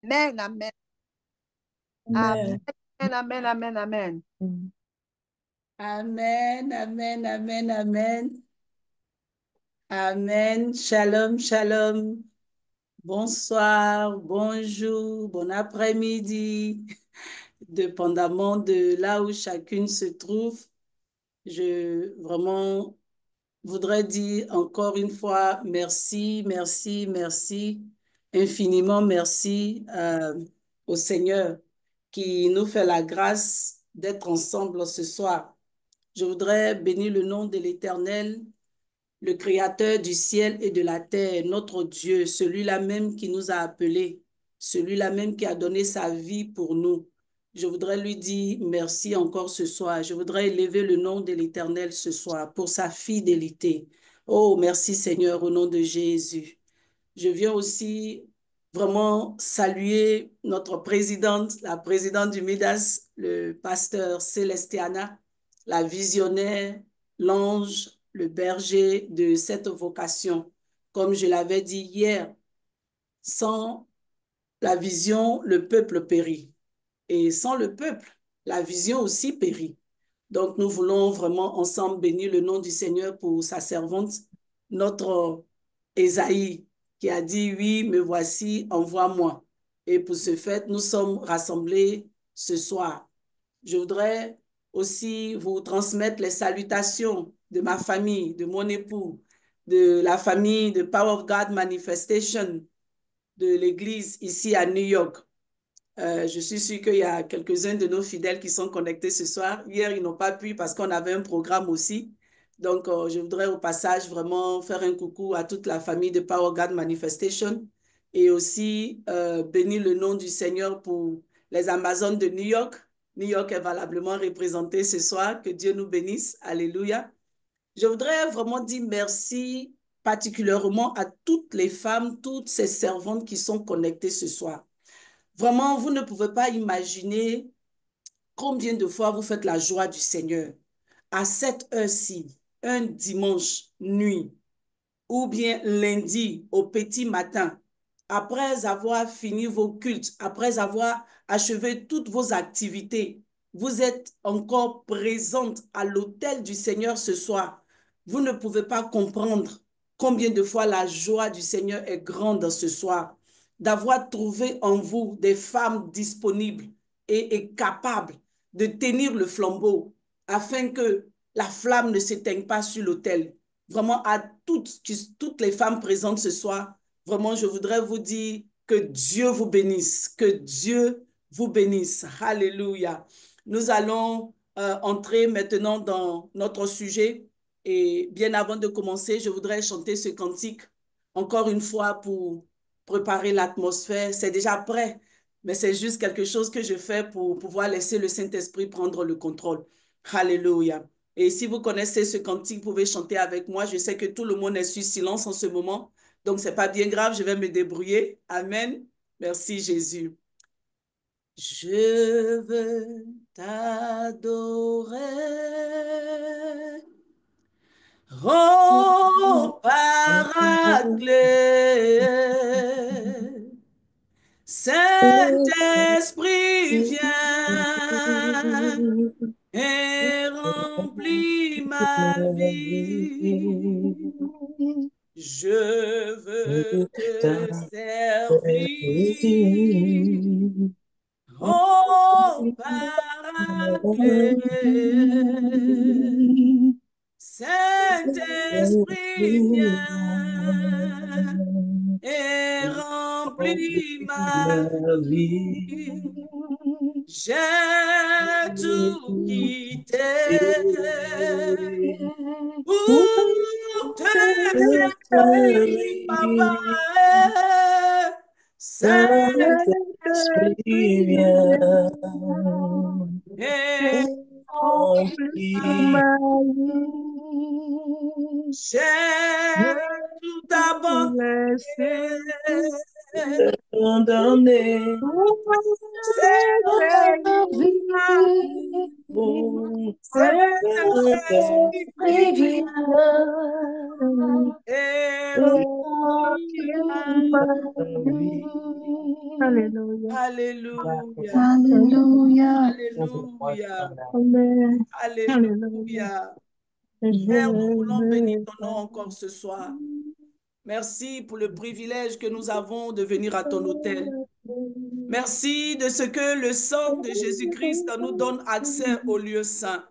Amen, amen, amen, Amen. amen, amen, amen. Amen, amen, amen, amen. Amen. Shalom, shalom. Bonsoir, bonjour, bon après-midi, dépendamment de là où chacune se trouve. Je vraiment voudrais dire encore une fois merci, merci, merci, infiniment merci au Seigneur qui nous fait la grâce d'être ensemble ce soir. Je voudrais bénir le nom de l'Éternel, le Créateur du ciel et de la terre, notre Dieu, celui-là même qui nous a appelés, celui-là même qui a donné sa vie pour nous. Je voudrais lui dire merci encore ce soir. Je voudrais élever le nom de l'Éternel ce soir pour sa fidélité. Oh, merci Seigneur au nom de Jésus. Je viens aussi vraiment saluer notre présidente, la présidente du MIDAS, le pasteur Célestiana, la visionnaire, l'ange, le berger de cette vocation. Comme je l'avais dit hier, sans la vision, le peuple périt. Et sans le peuple, la vision aussi périt. Donc, nous voulons vraiment ensemble bénir le nom du Seigneur pour sa servante, notre Ésaïe, qui a dit, oui, me voici, envoie-moi. Et pour ce fait, nous sommes rassemblés ce soir. Je voudrais aussi vous transmettre les salutations de ma famille, de mon époux, de la famille de Power of God Manifestation, de l'église ici à New York. Je suis sûre qu'il y a quelques-uns de nos fidèles qui sont connectés ce soir. Hier, ils n'ont pas pu parce qu'on avait un programme aussi. Donc, je voudrais au passage vraiment faire un coucou à toute la famille de Power God Manifestation et aussi bénir le nom du Seigneur pour les Amazones de New York. New York est valablement représenté ce soir. Que Dieu nous bénisse. Alléluia. Je voudrais vraiment dire merci particulièrement à toutes les femmes, toutes ces servantes qui sont connectées ce soir. Vraiment, vous ne pouvez pas imaginer combien de fois vous faites la joie du Seigneur. À cette heure-ci, un dimanche nuit ou bien lundi au petit matin, après avoir fini vos cultes, après avoir achevé toutes vos activités, vous êtes encore présente à l'autel du Seigneur ce soir. Vous ne pouvez pas comprendre combien de fois la joie du Seigneur est grande ce soir, d'avoir trouvé en vous des femmes disponibles et capables de tenir le flambeau afin que la flamme ne s'éteigne pas sur l'autel. Vraiment, à toutes les femmes présentes ce soir, vraiment, je voudrais vous dire que Dieu vous bénisse, que Dieu vous bénisse. Alléluia. Nous allons entrer maintenant dans notre sujet. Et bien avant de commencer, je voudrais chanter ce cantique encore une fois pour préparer l'atmosphère. C'est déjà prêt, mais c'est juste quelque chose que je fais pour pouvoir laisser le Saint-Esprit prendre le contrôle. Alléluia. Et si vous connaissez ce cantique, vous pouvez chanter avec moi. Je sais que tout le monde est sur silence en ce moment, donc c'est pas bien grave, je vais me débrouiller. Amen. Merci Jésus. Je veux t'adorer, oh Paraclet. Saint-Esprit, viens et remplis ma vie. Je veux te servir, oh Paraclet. Saint-Esprit, viens et remplis ma vie. J'ai tout quitté pour te servir, papa. Saint-Esprit, Viens et remplir remplis. ma vie. J'ai tout Laissez abandonné. condamner C'est servir. Mon Saint-Esprit Saint-Esprit est remplit rempli. ma vie. Alléluia. Alléluia. Alléluia. Alléluia. Amen. Alléluia. Alléluia. Père, nous voulons bénir ton nom encore ce soir. Merci pour le privilège que nous avons de venir à ton autel. Merci de ce que le sang de Jésus-Christ nous donne accès au lieu saint.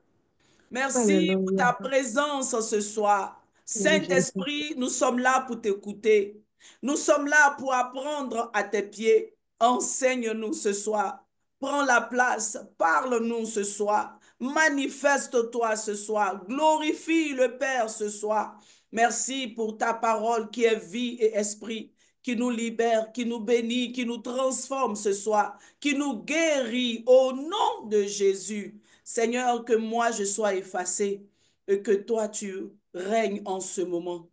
Merci pour Alléluia. ta présence ce soir. Oui, Jésus. Saint-Esprit, nous sommes là pour t'écouter. Nous sommes là pour apprendre à tes pieds. Enseigne-nous ce soir. Prends la place. Parle-nous ce soir. Manifeste-toi ce soir. Glorifie le Père ce soir. Merci pour ta parole qui est vie et esprit, qui nous libère, qui nous bénit, qui nous transforme ce soir, qui nous guérit au nom de Jésus. Seigneur, que moi je sois effacé et que toi tu règnes en ce moment.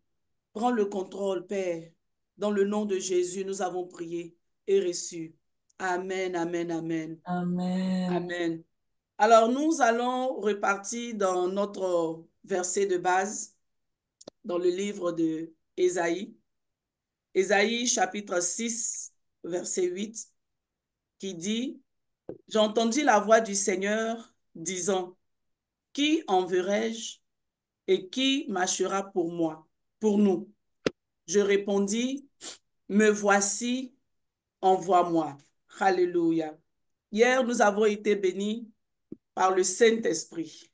Prends le contrôle, Père. Dans le nom de Jésus, nous avons prié et reçu. Amen, amen, amen. Amen. Amen. Alors, nous allons repartir dans notre verset de base, dans le livre de Ésaïe. Ésaïe, chapitre 6, verset 8, qui dit, « J'ai entendu la voix du Seigneur disant, qui enverrai-je et qui marchera pour moi, pour nous? Je répondis, me voici, envoie-moi. » Alléluia. Hier, nous avons été bénis par le Saint-Esprit.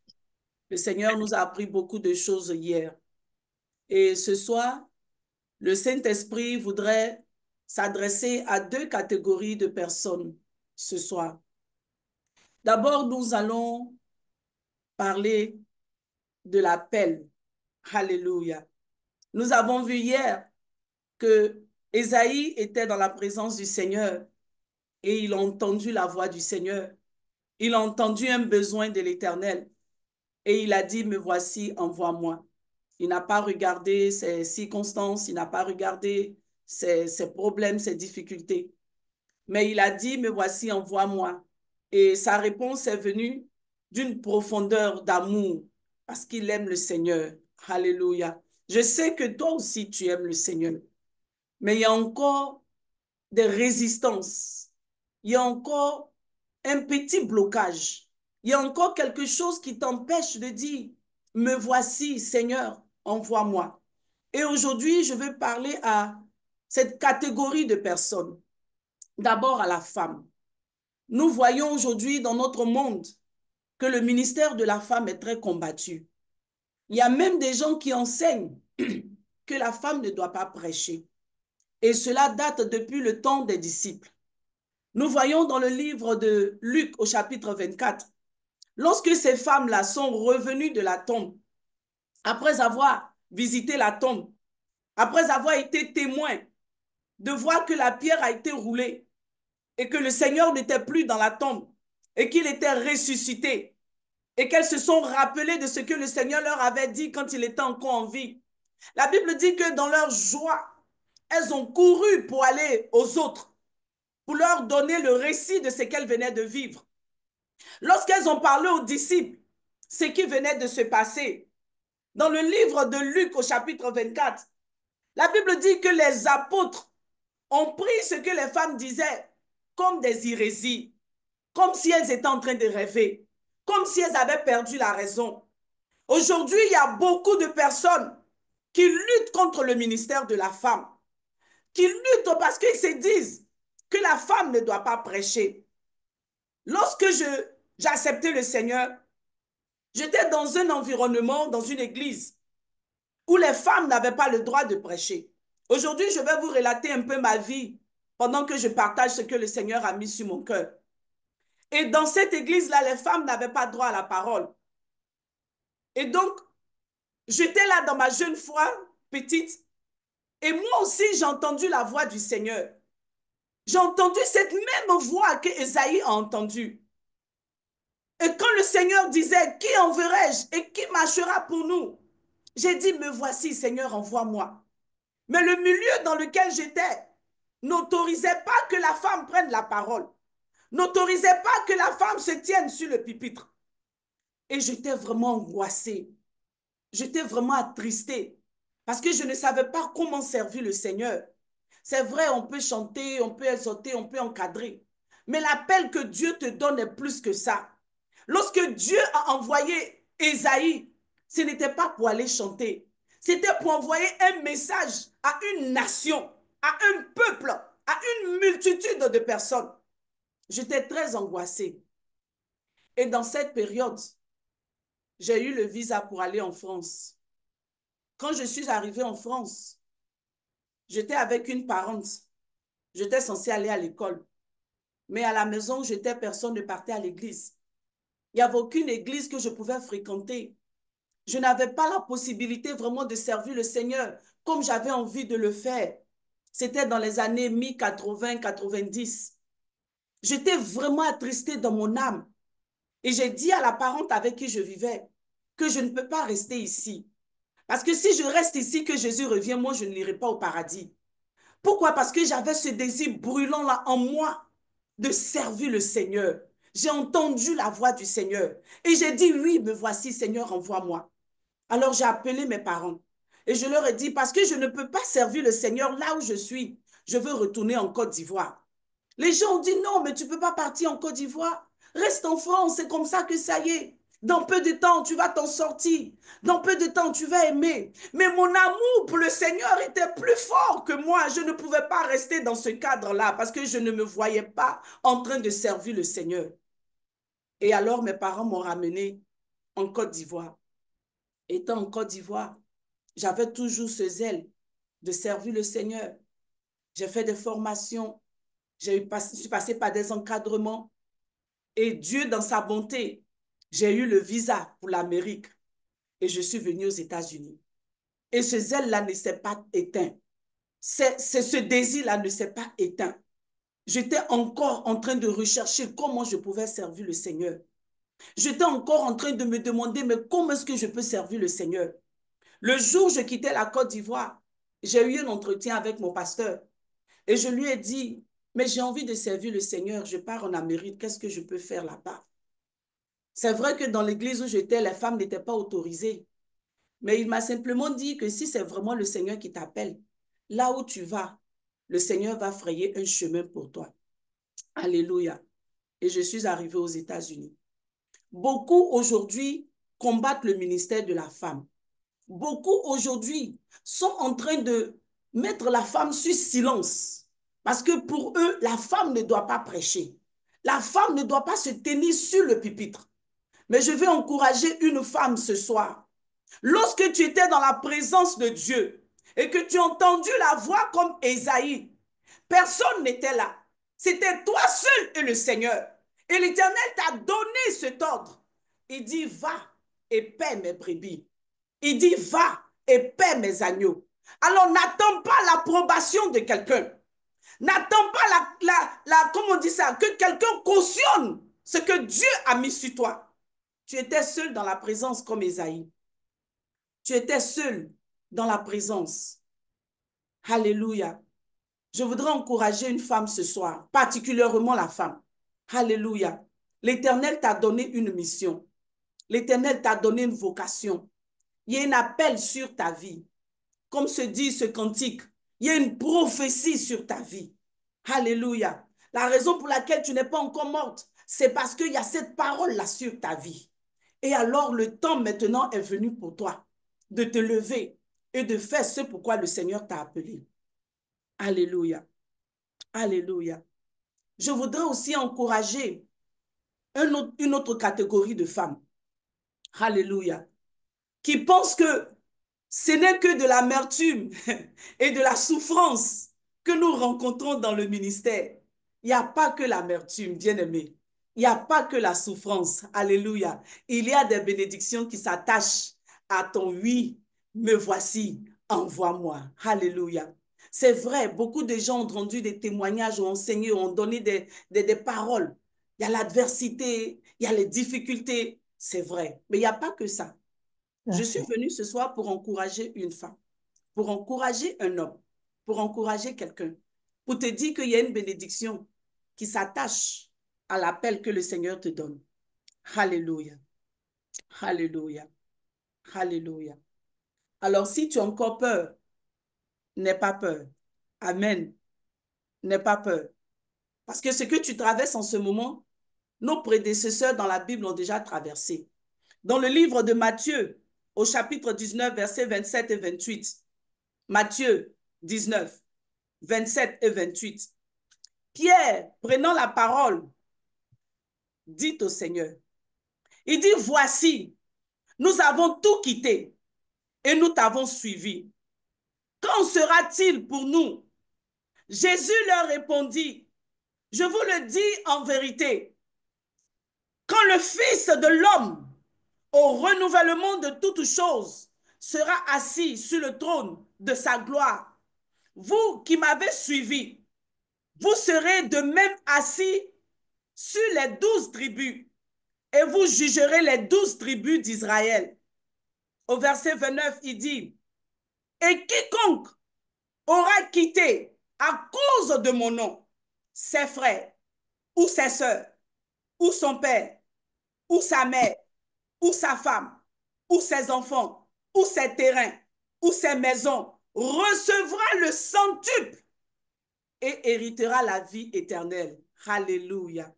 Le Seigneur nous a appris beaucoup de choses hier. Et ce soir, le Saint-Esprit voudrait s'adresser à deux catégories de personnes ce soir. D'abord, nous allons parler de l'appel. Alléluia. Nous avons vu hier que Ésaïe était dans la présence du Seigneur et il a entendu la voix du Seigneur. Il a entendu un besoin de l'Éternel et il a dit, me voici, envoie-moi. Il n'a pas regardé ses circonstances, il n'a pas regardé ses problèmes, ses difficultés. Mais il a dit, me voici, envoie-moi. Et sa réponse est venue d'une profondeur d'amour parce qu'il aime le Seigneur. Alléluia. Je sais que toi aussi, tu aimes le Seigneur. Mais il y a encore des résistances. Il y a encore un petit blocage. Il y a encore quelque chose qui t'empêche de dire, me voici, Seigneur, envoie-moi. Et aujourd'hui, je veux parler à cette catégorie de personnes. D'abord à la femme. Nous voyons aujourd'hui dans notre monde que le ministère de la femme est très combattu. Il y a même des gens qui enseignent que la femme ne doit pas prêcher. Et cela date depuis le temps des disciples. Nous voyons dans le livre de Luc au chapitre 24, lorsque ces femmes-là sont revenues de la tombe, après avoir visité la tombe, après avoir été témoins de voir que la pierre a été roulée et que le Seigneur n'était plus dans la tombe et qu'il était ressuscité et qu'elles se sont rappelées de ce que le Seigneur leur avait dit quand il était encore en vie. La Bible dit que dans leur joie, elles ont couru pour aller aux autres, pour leur donner le récit de ce qu'elles venaient de vivre. Lorsqu'elles ont parlé aux disciples, ce qui venait de se passer, dans le livre de Luc au chapitre 24, la Bible dit que les apôtres ont pris ce que les femmes disaient comme des hérésies, comme si elles étaient en train de rêver, comme si elles avaient perdu la raison. Aujourd'hui, il y a beaucoup de personnes qui luttent contre le ministère de la femme, qui luttent parce qu'ils se disent que la femme ne doit pas prêcher. Lorsque j'ai accepté le Seigneur, j'étais dans un environnement, dans une église, où les femmes n'avaient pas le droit de prêcher. Aujourd'hui, je vais vous relater un peu ma vie pendant que je partage ce que le Seigneur a mis sur mon cœur. Et dans cette église-là, les femmes n'avaient pas droit à la parole. Et donc, j'étais là dans ma jeune foi, petite, et moi aussi, j'ai entendu la voix du Seigneur. J'ai entendu cette même voix que Ésaïe a entendue. Et quand le Seigneur disait, qui enverrai-je et qui marchera pour nous? J'ai dit, me voici, Seigneur, envoie-moi. Mais le milieu dans lequel j'étais n'autorisait pas que la femme prenne la parole, n'autorisait pas que la femme se tienne sur le pupitre. Et j'étais vraiment angoissée. J'étais vraiment attristée parce que je ne savais pas comment servir le Seigneur. C'est vrai, on peut chanter, on peut exhorter, on peut encadrer. Mais l'appel que Dieu te donne est plus que ça. Lorsque Dieu a envoyé Ésaïe, ce n'était pas pour aller chanter. C'était pour envoyer un message à une nation, à un peuple, à une multitude de personnes. J'étais très angoissée. Et dans cette période, j'ai eu le visa pour aller en France. Quand je suis arrivée en France, j'étais avec une parente. J'étais censée aller à l'école. Mais à la maison où j'étais, personne ne partait à l'église. Il n'y avait aucune église que je pouvais fréquenter. Je n'avais pas la possibilité vraiment de servir le Seigneur comme j'avais envie de le faire. C'était dans les années mi-80, 90. J'étais vraiment attristée dans mon âme. Et j'ai dit à la parente avec qui je vivais que je ne peux pas rester ici. Parce que si je reste ici, que Jésus revient, moi, je n'irai pas au paradis. Pourquoi? Parce que j'avais ce désir brûlant là en moi de servir le Seigneur. J'ai entendu la voix du Seigneur. Et j'ai dit, oui, me voici, Seigneur, envoie-moi. Alors j'ai appelé mes parents. Et je leur ai dit, parce que je ne peux pas servir le Seigneur là où je suis. Je veux retourner en Côte d'Ivoire. Les gens ont dit, non, mais tu ne peux pas partir en Côte d'Ivoire. Reste en France, c'est comme ça que ça y est. Dans peu de temps, tu vas t'en sortir. Dans peu de temps, tu vas aimer. Mais mon amour pour le Seigneur était plus fort que moi. Je ne pouvais pas rester dans ce cadre-là parce que je ne me voyais pas en train de servir le Seigneur. Et alors, mes parents m'ont ramené en Côte d'Ivoire. Étant en Côte d'Ivoire, j'avais toujours ce zèle de servir le Seigneur. J'ai fait des formations. Je suis passée par des encadrements. Et Dieu, dans sa bonté, j'ai eu le visa pour l'Amérique. Et je suis venue aux États-Unis. Et ce zèle-là ne s'est pas éteint. Ce désir-là ne s'est pas éteint. J'étais encore en train de rechercher comment je pouvais servir le Seigneur. J'étais encore en train de me demander, mais comment est-ce que je peux servir le Seigneur? Le jour où je quittais la Côte d'Ivoire, j'ai eu un entretien avec mon pasteur. Et je lui ai dit, mais j'ai envie de servir le Seigneur, je pars en Amérique, qu'est-ce que je peux faire là-bas? C'est vrai que dans l'église où j'étais, les femmes n'étaient pas autorisées. Mais il m'a simplement dit que si c'est vraiment le Seigneur qui t'appelle, là où tu vas, le Seigneur va frayer un chemin pour toi. Alléluia. Et je suis arrivée aux États-Unis. Beaucoup aujourd'hui combattent le ministère de la femme. Beaucoup aujourd'hui sont en train de mettre la femme sur silence. Parce que pour eux, la femme ne doit pas prêcher. La femme ne doit pas se tenir sur le pupitre. Mais je vais encourager une femme ce soir. Lorsque tu étais dans la présence de Dieu et que tu as entendu la voix comme Ésaïe, personne n'était là. C'était toi seul et le Seigneur. Et l'Éternel t'a donné cet ordre. Il dit, va et paie mes brebis. Il dit, va et paie mes agneaux. Alors n'attends pas l'approbation de quelqu'un. N'attends pas comment on dit ça, que quelqu'un cautionne ce que Dieu a mis sur toi. Tu étais seul dans la présence comme Ésaïe. Tu étais seul dans la présence. Alléluia. Je voudrais encourager une femme ce soir, particulièrement la femme. Alléluia. L'Éternel t'a donné une mission. L'Éternel t'a donné une vocation. Il y a un appel sur ta vie. Comme se dit ce cantique, il y a une prophétie sur ta vie. Alléluia. La raison pour laquelle tu n'es pas encore morte, c'est parce qu'il y a cette parole-là sur ta vie. Et alors le temps maintenant est venu pour toi de te lever et de faire ce pourquoi le Seigneur t'a appelé. Alléluia. Alléluia. Je voudrais aussi encourager une autre catégorie de femmes. Alléluia. Qui pensent que ce n'est que de l'amertume et de la souffrance que nous rencontrons dans le ministère. Il n'y a pas que l'amertume, bien-aimé. Il n'y a pas que la souffrance. Alléluia. Il y a des bénédictions qui s'attachent à ton oui, me voici, envoie-moi. Alléluia. C'est vrai, beaucoup de gens ont rendu des témoignages, ont enseigné, ont donné des paroles. Il y a l'adversité, il y a les difficultés. C'est vrai. Mais il n'y a pas que ça. Je suis venue ce soir pour encourager une femme, pour encourager un homme, pour encourager quelqu'un, pour te dire qu'il y a une bénédiction qui s'attache à l'appel que le Seigneur te donne. Alléluia. Alléluia. Alléluia. Alors, si tu as encore peur, n'aie pas peur. Amen. N'aie pas peur. Parce que ce que tu traverses en ce moment, nos prédécesseurs dans la Bible ont déjà traversé. Dans le livre de Matthieu, au chapitre 19, versets 27 et 28. Matthieu 19, 27 et 28. Pierre, prenant la parole, dit au Seigneur, il dit, voici, nous avons tout quitté et nous t'avons suivi. Quand sera-t-il pour nous? Jésus leur répondit, je vous le dis en vérité, quand le Fils de l'homme, au renouvellement de toutes choses, sera assis sur le trône de sa gloire, vous qui m'avez suivi, vous serez de même assis sur les 12 tribus et vous jugerez les 12 tribus d'Israël. Au verset 29, il dit, et quiconque aura quitté à cause de mon nom ses frères ou ses sœurs ou son père ou sa mère ou sa femme ou ses enfants ou ses terrains ou ses maisons recevra le centuple et héritera la vie éternelle. Alléluia.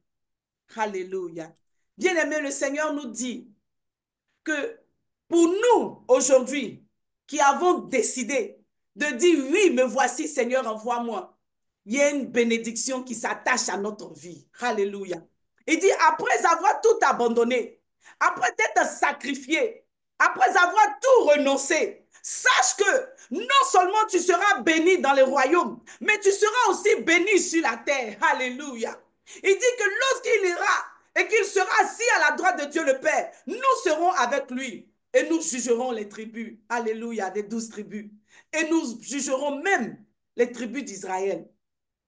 Alléluia. Bien-aimé, le Seigneur nous dit que pour nous, aujourd'hui, qui avons décidé de dire, oui, me voici, Seigneur, envoie-moi, il y a une bénédiction qui s'attache à notre vie. Alléluia. Il dit, après avoir tout abandonné, après t'être sacrifié, après avoir tout renoncé, sache que non seulement tu seras béni dans les royaumes, mais tu seras aussi béni sur la terre. Alléluia. Il dit que lorsqu'il ira et qu'il sera assis à la droite de Dieu le Père, nous serons avec lui et nous jugerons les tribus. Alléluia, des 12 tribus. Et nous jugerons même les tribus d'Israël.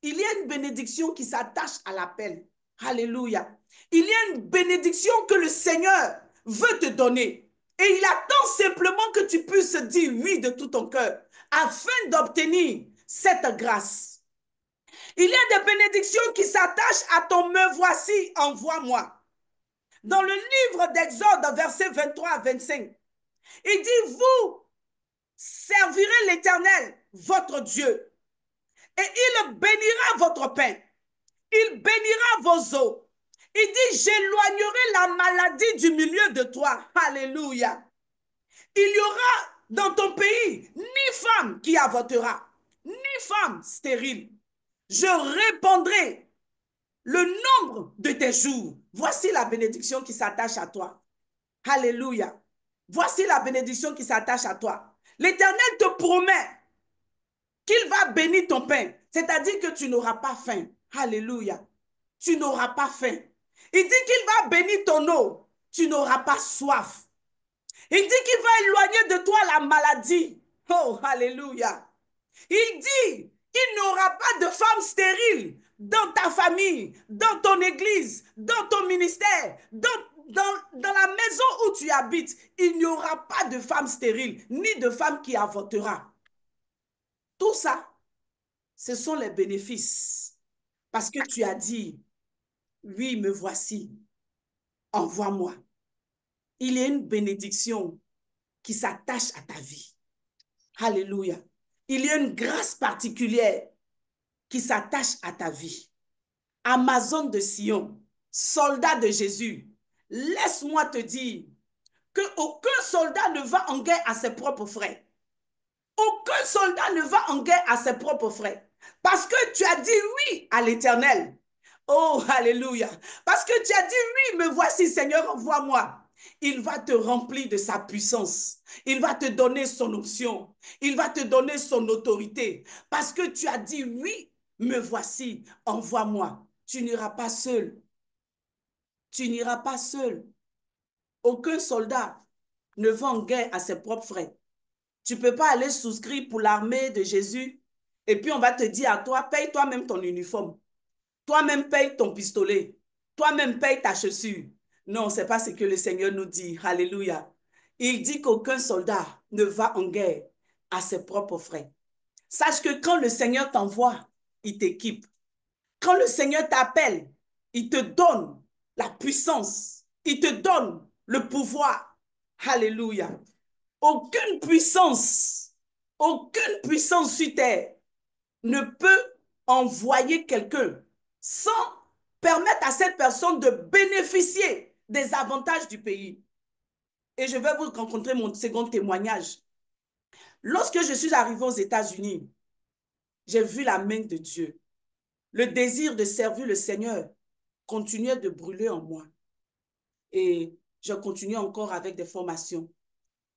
Il y a une bénédiction qui s'attache à l'appel. Alléluia. Il y a une bénédiction que le Seigneur veut te donner. Et il attend simplement que tu puisses dire oui de tout ton cœur afin d'obtenir cette grâce. Il y a des bénédictions qui s'attachent à ton me voici, envoie-moi. Dans le livre d'Exode, verset 23 à 25, il dit, vous servirez l'Éternel, votre Dieu, et il bénira votre pain, il bénira vos eaux. Il dit, j'éloignerai la maladie du milieu de toi. Alléluia. Il y aura dans ton pays ni femme qui avortera, ni femme stérile. Je répandrai le nombre de tes jours. Voici la bénédiction qui s'attache à toi. Alléluia. Voici la bénédiction qui s'attache à toi. L'Éternel te promet qu'il va bénir ton pain. C'est-à-dire que tu n'auras pas faim. Alléluia. Tu n'auras pas faim. Il dit qu'il va bénir ton eau. Tu n'auras pas soif. Il dit qu'il va éloigner de toi la maladie. Oh, alléluia. Il dit qu'il n'y aura pas de femme stérile dans ta famille, dans ton église, dans ton ministère, dans la maison où tu habites. Il n'y aura pas de femme stérile, ni de femme qui avortera. Tout ça, ce sont les bénéfices. Parce que tu as dit, oui, me voici, envoie-moi. Il y a une bénédiction qui s'attache à ta vie. Alléluia. Il y a une grâce particulière qui s'attache à ta vie. Amazon de Sion, soldat de Jésus, laisse-moi te dire qu'aucun soldat ne va en guerre à ses propres frais. Aucun soldat ne va en guerre à ses propres frais. Parce que tu as dit oui à l'Éternel. Oh, alléluia. Parce que tu as dit oui, me voici, Seigneur, envoie-moi. Il va te remplir de sa puissance. Il va te donner son option. Il va te donner son autorité. Parce que tu as dit oui, me voici, envoie-moi. Tu n'iras pas seul. Tu n'iras pas seul. Aucun soldat ne va en guerre à ses propres frais. Tu ne peux pas aller souscrire pour l'armée de Jésus et puis on va te dire à toi, paye toi-même ton uniforme. Toi-même paye ton pistolet. Toi-même paye ta chaussure. Non, ce n'est pas ce que le Seigneur nous dit. Alléluia. Il dit qu'aucun soldat ne va en guerre à ses propres frais. Sache que quand le Seigneur t'envoie, il t'équipe. Quand le Seigneur t'appelle, il te donne la puissance. Il te donne le pouvoir. Alléluia. Aucune puissance sur terre ne peut envoyer quelqu'un sans permettre à cette personne de bénéficier des avantages du pays. Et je vais vous rencontrer mon second témoignage. Lorsque je suis arrivée aux États-Unis, j'ai vu la main de Dieu. Le désir de servir le Seigneur continuait de brûler en moi. Et je continue encore avec des formations,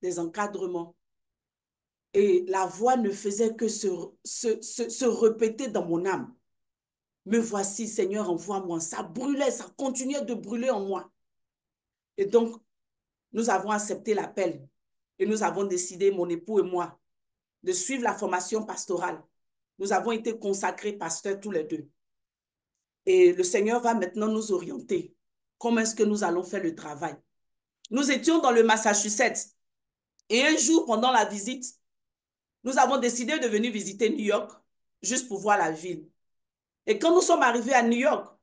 des encadrements. Et la voix ne faisait que se répéter dans mon âme. Me voici, Seigneur, envoie-moi. Ça brûlait, ça continuait de brûler en moi. Et donc, nous avons accepté l'appel. Et nous avons décidé, mon époux et moi, de suivre la formation pastorale. Nous avons été consacrés pasteurs tous les deux. Et le Seigneur va maintenant nous orienter. Comment est-ce que nous allons faire le travail? Nous étions dans le Massachusetts. Et un jour, pendant la visite, nous avons décidé de venir visiter New York, juste pour voir la ville. Et quand nous sommes arrivés à New York,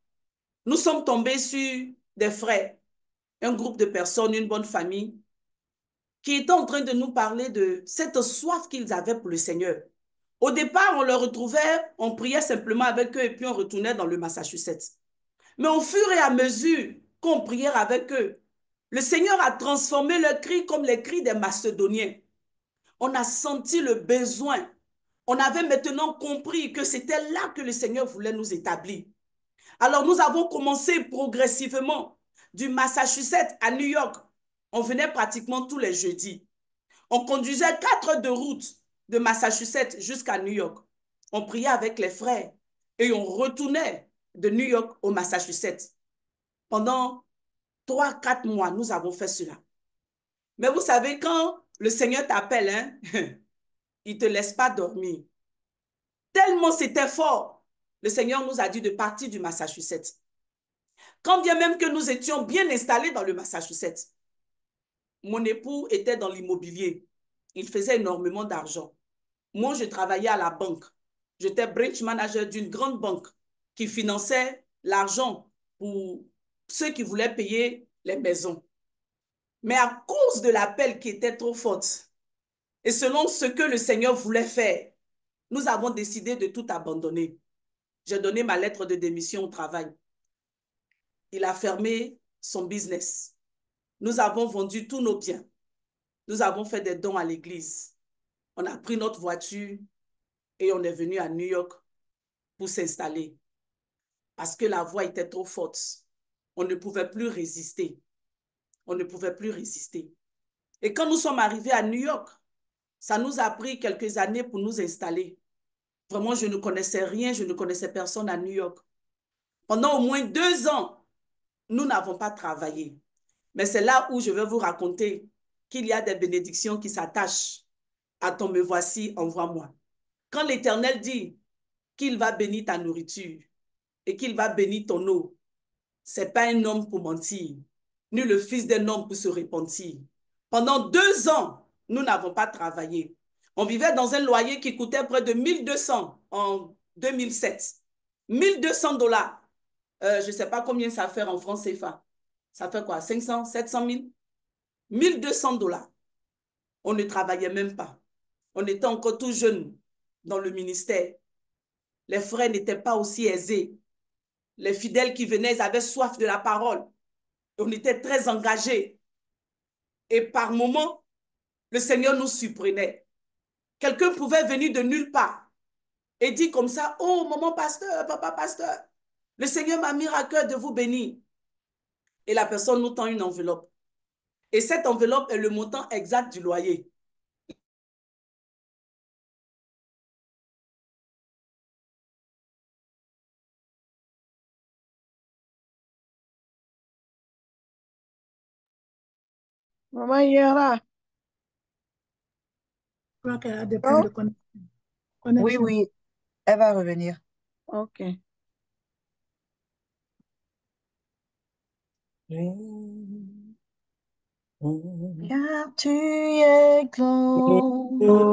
nous sommes tombés sur des frères, un groupe de personnes, une bonne famille, qui étaient en train de nous parler de cette soif qu'ils avaient pour le Seigneur. Au départ, on le retrouvait, on priait simplement avec eux et puis on retournait dans le Massachusetts. Mais au fur et à mesure qu'on priait avec eux, le Seigneur a transformé leurs cris comme les cris des Macédoniens. On a senti le besoin. On avait maintenant compris que c'était là que le Seigneur voulait nous établir. Alors nous avons commencé progressivement du Massachusetts à New York. On venait pratiquement tous les jeudis. On conduisait 4 heures de route de Massachusetts jusqu'à New York. On priait avec les frères et on retournait de New York au Massachusetts. Pendant 3-4 mois, nous avons fait cela. Mais vous savez, quand le Seigneur t'appelle, hein, il ne te laisse pas dormir. Tellement c'était fort, le Seigneur nous a dit de partir du Massachusetts. Quand bien même que nous étions bien installés dans le Massachusetts, mon époux était dans l'immobilier. Il faisait énormément d'argent. Moi, je travaillais à la banque. J'étais branch manager d'une grande banque qui finançait l'argent pour ceux qui voulaient payer les maisons. Mais à cause de l'appel qui était trop forte, et selon ce que le Seigneur voulait faire, nous avons décidé de tout abandonner. J'ai donné ma lettre de démission au travail. Il a fermé son business. Nous avons vendu tous nos biens. Nous avons fait des dons à l'église. On a pris notre voiture et on est venu à New York pour s'installer. Parce que la voix était trop forte. On ne pouvait plus résister. On ne pouvait plus résister. Et quand nous sommes arrivés à New York, ça nous a pris quelques années pour nous installer. Vraiment, je ne connaissais rien, je ne connaissais personne à New York. Pendant au moins 2 ans, nous n'avons pas travaillé. Mais c'est là où je vais vous raconter qu'il y a des bénédictions qui s'attachent à ton me voici, envoie-moi. Quand l'Éternel dit qu'il va bénir ta nourriture et qu'il va bénir ton eau, ce n'est pas un homme pour mentir, ni le fils d'un homme pour se repentir. Pendant 2 ans, nous n'avons pas travaillé. On vivait dans un loyer qui coûtait près de 1200 en 2007. 1200 dollars. Je ne sais pas combien ça fait en francs CFA. Ça fait quoi? 500, 700 000? 1200 dollars. On ne travaillait même pas. On était encore tout jeunes dans le ministère. Les frères n'étaient pas aussi aisés. Les fidèles qui venaient, ils avaient soif de la parole. On était très engagés. Et par moments, le Seigneur nous surprenait. Quelqu'un pouvait venir de nulle part et dire comme ça, « Oh, maman pasteur, papa pasteur, le Seigneur m'a mis à cœur de vous bénir. » Et la personne nous tend une enveloppe. Et cette enveloppe est le montant exact du loyer. Maman Yera. Je crois qu'elle a des problèmes de connexion. Oui, oui, elle va revenir. Ok. Car tu es glorieux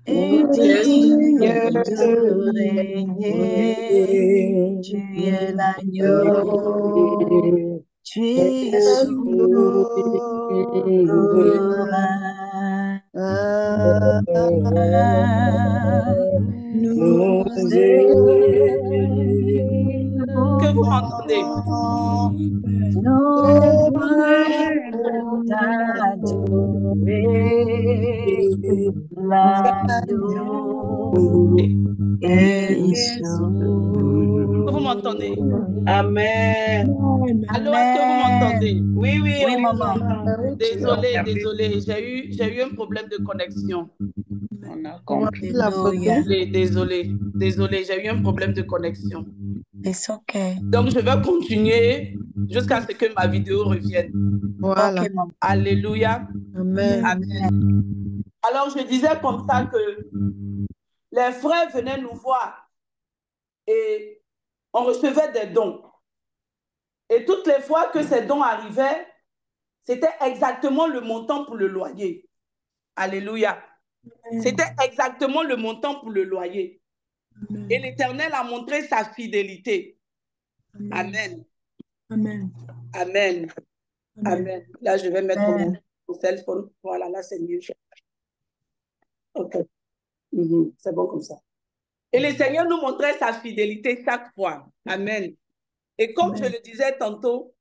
et digne de régner. Tu es l'agneau, tu es souverain. Nous Que vous m'entendez? nos voix pour t'adorer, l'agneau est Que vous m'entendez? Amen. Allô, est-ce que vous m'entendez? Oui, Oui, on maman. t'entend. Désolé. J'ai eu un problème de connexion. On a compris. Alléluia. Désolé, j'ai eu un problème de connexion. It's okay. Donc, je vais continuer jusqu'à ce que ma vidéo revienne. Voilà. Ok, maman. Alléluia. Amen. Amen. Alors, je disais comme ça que les frères venaient nous voir et on recevait des dons. Et toutes les fois que ces dons arrivaient, c'était exactement le montant pour le loyer. Alléluia. C'était exactement le montant pour le loyer. Et l'Éternel a montré sa fidélité. Amen. Amen. Amen. Amen. Là, je vais mettre Amen. mon téléphone. Voilà, là, c'est mieux. OK. C'est bon comme ça. Et le Seigneur nous montrait sa fidélité chaque fois. Amen. Et comme je le disais tantôt,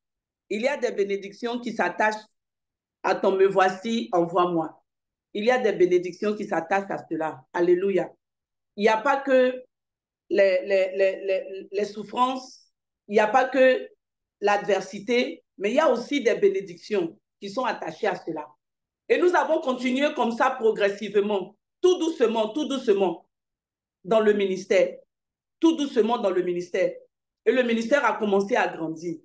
il y a des bénédictions qui s'attachent à ton me voici, envoie-moi. Il y a des bénédictions qui s'attachent à cela. Alléluia. Il n'y a pas que les souffrances, il n'y a pas que l'adversité, mais il y a aussi des bénédictions qui sont attachées à cela. Et nous avons continué comme ça progressivement, tout doucement dans le ministère. Tout doucement dans le ministère. Et le ministère a commencé à grandir.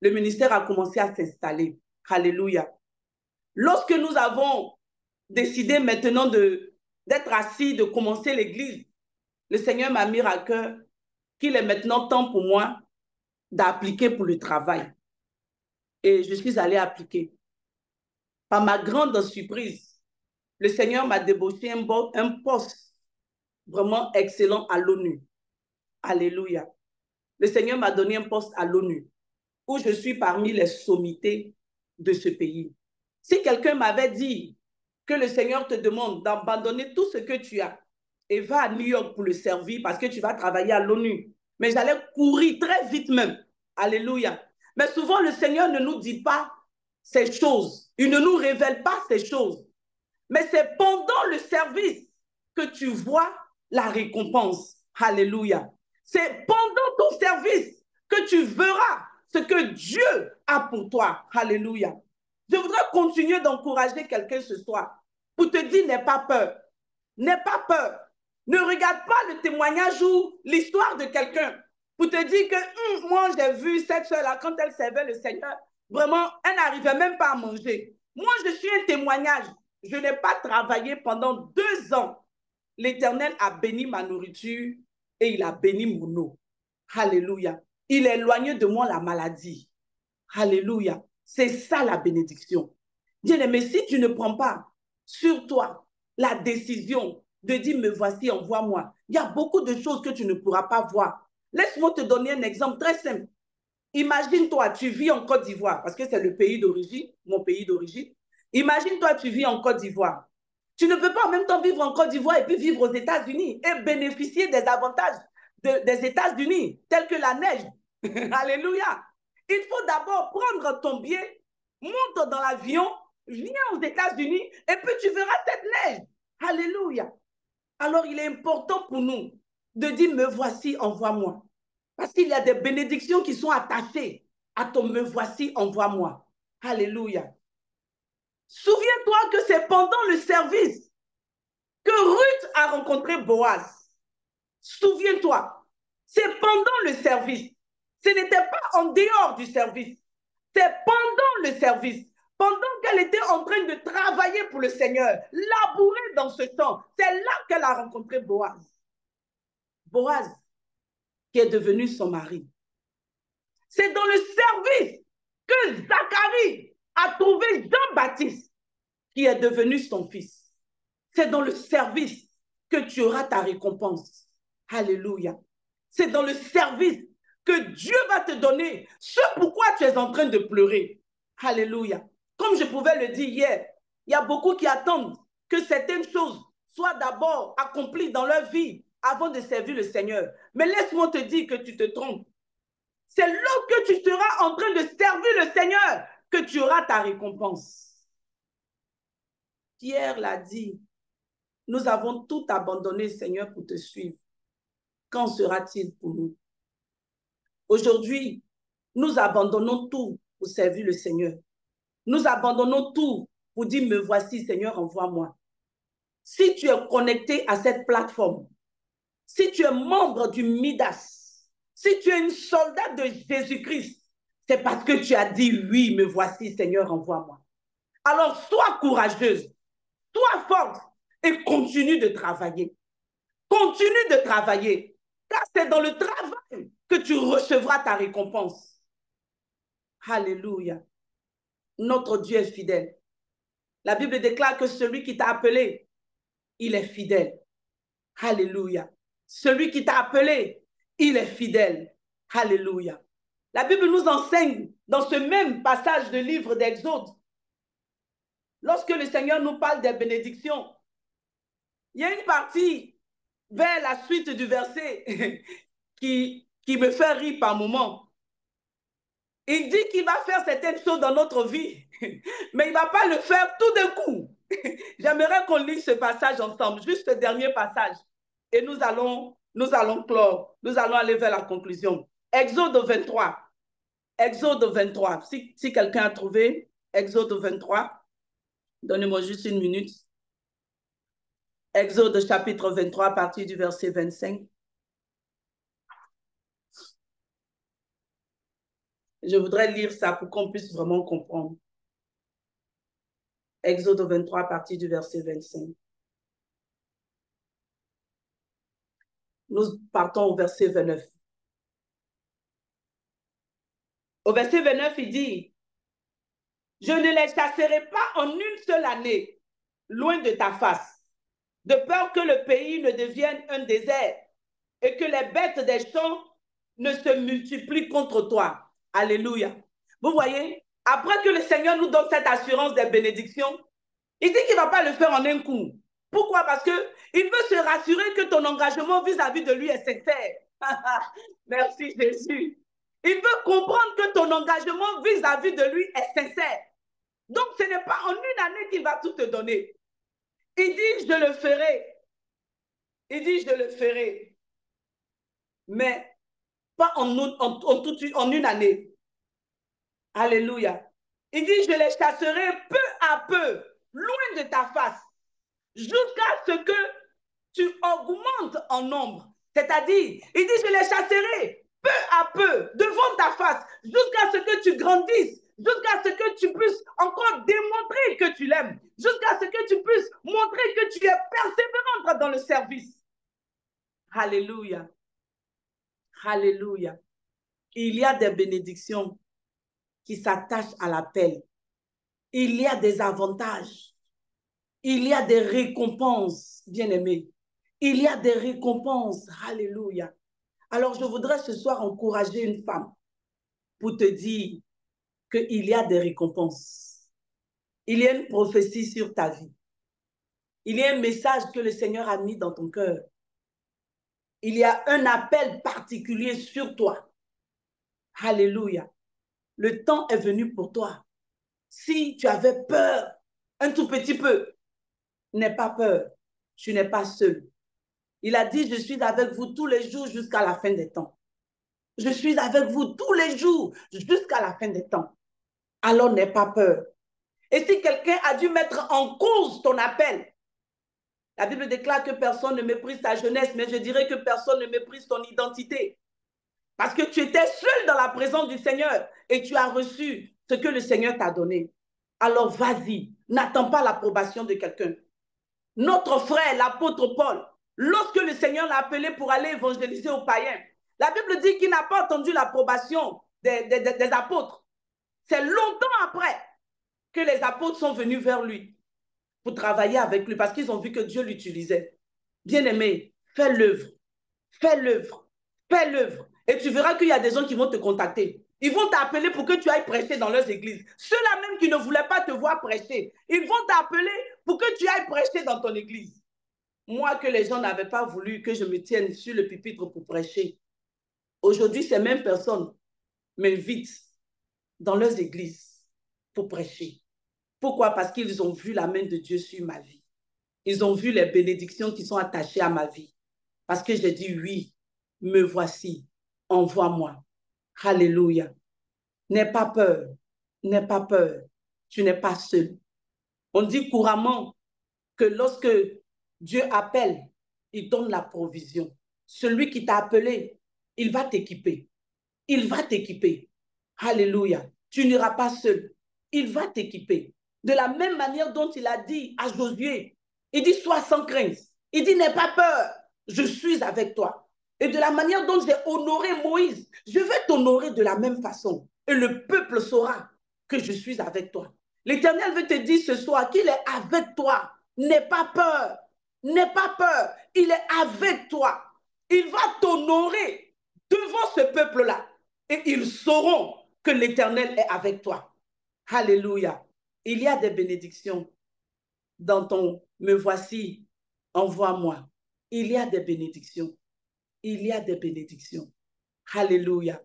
Le ministère a commencé à s'installer. Alléluia. Lorsque nous avons décidé maintenant d'être assis, de commencer l'église, le Seigneur m'a mis à cœur qu'il est maintenant temps pour moi d'appliquer pour le travail. Et je suis allée appliquer. Par ma grande surprise, le Seigneur m'a débauché un poste vraiment excellent à l'ONU. Alléluia. Le Seigneur m'a donné un poste à l'ONU où je suis parmi les sommités de ce pays. Si quelqu'un m'avait dit que le Seigneur te demande d'abandonner tout ce que tu as et va à New York pour le servir parce que tu vas travailler à l'ONU, mais j'allais courir très vite même. Alléluia. Mais souvent, le Seigneur ne nous dit pas ces choses. Il ne nous révèle pas ces choses. Mais c'est pendant le service que tu vois la récompense. Alléluia. C'est pendant ton service que tu verras ce que Dieu a pour toi. Alléluia. Je voudrais continuer d'encourager quelqu'un ce soir pour te dire, n'aie pas peur. N'aie pas peur. Ne regarde pas le témoignage ou l'histoire de quelqu'un pour te dire que moi, j'ai vu cette soeur-là, quand elle servait le Seigneur, vraiment, elle n'arrivait même pas à manger. Moi, je suis un témoignage. Je n'ai pas travaillé pendant 2 ans. L'Éternel a béni ma nourriture et il a béni mon eau. Alléluia. Il a éloigné de moi la maladie. Alléluia. C'est ça la bénédiction. Bien-aimé, si tu ne prends pas sur toi la décision de dire, me voici, envoie-moi, il y a beaucoup de choses que tu ne pourras pas voir. Laisse-moi te donner un exemple très simple. Imagine-toi, tu vis en Côte d'Ivoire, parce que c'est le pays d'origine, mon pays d'origine. Imagine-toi, tu vis en Côte d'Ivoire. Tu ne peux pas en même temps vivre en Côte d'Ivoire et puis vivre aux États-Unis et bénéficier des avantages des États-Unis, tels que la neige. Alléluia. Il faut d'abord prendre ton billet, monte dans l'avion, viens aux États-Unis et puis tu verras cette neige. Alléluia. Alors, il est important pour nous de dire, me voici, envoie-moi. Parce qu'il y a des bénédictions qui sont attachées à ton me voici, envoie-moi. Alléluia. Souviens-toi que c'est pendant le service que Ruth a rencontré Boaz. Souviens-toi, c'est pendant le service. Ce n'était pas en dehors du service. C'est pendant le service. Pendant qu'elle était en train de travailler pour le Seigneur, labourer dans ce temps, c'est là qu'elle a rencontré Boaz. Boaz, qui est devenu son mari. C'est dans le service que Zacharie a trouvé Jean-Baptiste, qui est devenu son fils. C'est dans le service que tu auras ta récompense. Alléluia. C'est dans le service que Dieu va te donner ce pourquoi tu es en train de pleurer. Alléluia. Comme je pouvais le dire hier, il y a beaucoup qui attendent que certaines choses soient d'abord accomplies dans leur vie avant de servir le Seigneur. Mais laisse-moi te dire que tu te trompes. C'est lorsque tu seras en train de servir le Seigneur que tu auras ta récompense. Pierre l'a dit, nous avons tout abandonné, Seigneur, pour te suivre. Qu'en sera-t-il pour nous? Aujourd'hui, nous abandonnons tout pour servir le Seigneur. Nous abandonnons tout pour dire, me voici, Seigneur, envoie-moi. Si tu es connecté à cette plateforme, si tu es membre du Midas, si tu es une soldat de Jésus-Christ, c'est parce que tu as dit, oui, me voici, Seigneur, envoie-moi. Alors, sois courageuse, sois forte et continue de travailler. Continue de travailler, car c'est dans le travail que tu recevras ta récompense. Alléluia. Notre Dieu est fidèle. La Bible déclare que celui qui t'a appelé, il est fidèle. Alléluia. Celui qui t'a appelé, il est fidèle. Alléluia. La Bible nous enseigne dans ce même passage de livre d'Exode, lorsque le Seigneur nous parle des bénédictions, il y a une partie vers la suite du verset qui me fait rire par moments. Il dit qu'il va faire certaines choses dans notre vie, mais il ne va pas le faire tout d'un coup. J'aimerais qu'on lise ce passage ensemble, juste ce dernier passage. Et nous allons clore, nous allons aller vers la conclusion. Exode 23. Exode 23. Si quelqu'un a trouvé Exode 23, donnez-moi juste une minute. Exode chapitre 23, à partir du verset 25. Je voudrais lire ça pour qu'on puisse vraiment comprendre. Exode 23, à partir du verset 25. Nous partons au verset 29. Au verset 29, il dit, « Je ne les chasserai pas en une seule année, loin de ta face, de peur que le pays ne devienne un désert et que les bêtes des champs ne se multiplient contre toi. » Alléluia. Vous voyez, après que le Seigneur nous donne cette assurance des bénédictions, il dit qu'il ne va pas le faire en un coup. Pourquoi? Parce qu'il veut se rassurer que ton engagement vis-à-vis de lui est sincère. Merci Jésus. Il veut comprendre que ton engagement vis-à-vis de lui est sincère. Donc, ce n'est pas en une année qu'il va tout te donner. Il dit, je le ferai. Il dit, je le ferai. Mais pas en une année. Alléluia. Il dit, je les chasserai peu à peu, loin de ta face, jusqu'à ce que tu augmentes en nombre. C'est-à-dire, il dit, je les chasserai peu à peu devant ta face, jusqu'à ce que tu grandisses, jusqu'à ce que tu puisses encore démontrer que tu l'aimes, jusqu'à ce que tu puisses montrer que tu es persévérante dans le service. Alléluia. Alléluia. Il y a des bénédictions qui s'attachent à l'appel. Il y a des avantages. Il y a des récompenses, bien-aimés. Il y a des récompenses. Alléluia. Alors, je voudrais ce soir encourager une femme pour te dire qu'il y a des récompenses. Il y a une prophétie sur ta vie. Il y a un message que le Seigneur a mis dans ton cœur. Il y a un appel particulier sur toi. Alléluia. Le temps est venu pour toi. Si tu avais peur, un tout petit peu, n'aie pas peur. Tu n'es pas seul. Il a dit, je suis avec vous tous les jours jusqu'à la fin des temps. Je suis avec vous tous les jours jusqu'à la fin des temps. Alors n'aie pas peur. Et si quelqu'un a dû mettre en cause ton appel, la Bible déclare que personne ne méprise ta jeunesse, mais je dirais que personne ne méprise ton identité. Parce que tu étais seul dans la présence du Seigneur et tu as reçu ce que le Seigneur t'a donné. Alors vas-y, n'attends pas l'approbation de quelqu'un. Notre frère, l'apôtre Paul, lorsque le Seigneur l'a appelé pour aller évangéliser aux païens, la Bible dit qu'il n'a pas attendu l'approbation des apôtres. C'est longtemps après que les apôtres sont venus vers lui pour travailler avec lui parce qu'ils ont vu que Dieu l'utilisait. Bien-aimé, fais l'œuvre, fais l'œuvre, fais l'œuvre. Et tu verras qu'il y a des gens qui vont te contacter. Ils vont t'appeler pour que tu ailles prêcher dans leurs églises. Ceux-là même qui ne voulaient pas te voir prêcher, ils vont t'appeler pour que tu ailles prêcher dans ton église. Moi, que les gens n'avaient pas voulu que je me tienne sur le pupitre pour prêcher. Aujourd'hui, ces mêmes personnes m'invitent dans leurs églises pour prêcher. Pourquoi? Parce qu'ils ont vu la main de Dieu sur ma vie. Ils ont vu les bénédictions qui sont attachées à ma vie. Parce que j'ai dit oui, me voici, envoie-moi. Alléluia. N'aie pas peur, n'aie pas peur. Tu n'es pas seul. On dit couramment que lorsque Dieu appelle, il donne la provision. Celui qui t'a appelé, il va t'équiper. Il va t'équiper. Alléluia. Tu n'iras pas seul. Il va t'équiper. De la même manière dont il a dit à Josué, il dit sois sans crainte. Il dit n'aie pas peur, je suis avec toi. Et de la manière dont j'ai honoré Moïse, je vais t'honorer de la même façon. Et le peuple saura que je suis avec toi. L'Éternel veut te dire ce soir qu'il est avec toi. N'aie pas peur. N'aie pas peur. Il est avec toi. Il va t'honorer devant ce peuple-là. Et ils sauront que l'Éternel est avec toi. Alléluia. Il y a des bénédictions dans ton « me voici, envoie-moi ». Il y a des bénédictions. Il y a des bénédictions. Alléluia.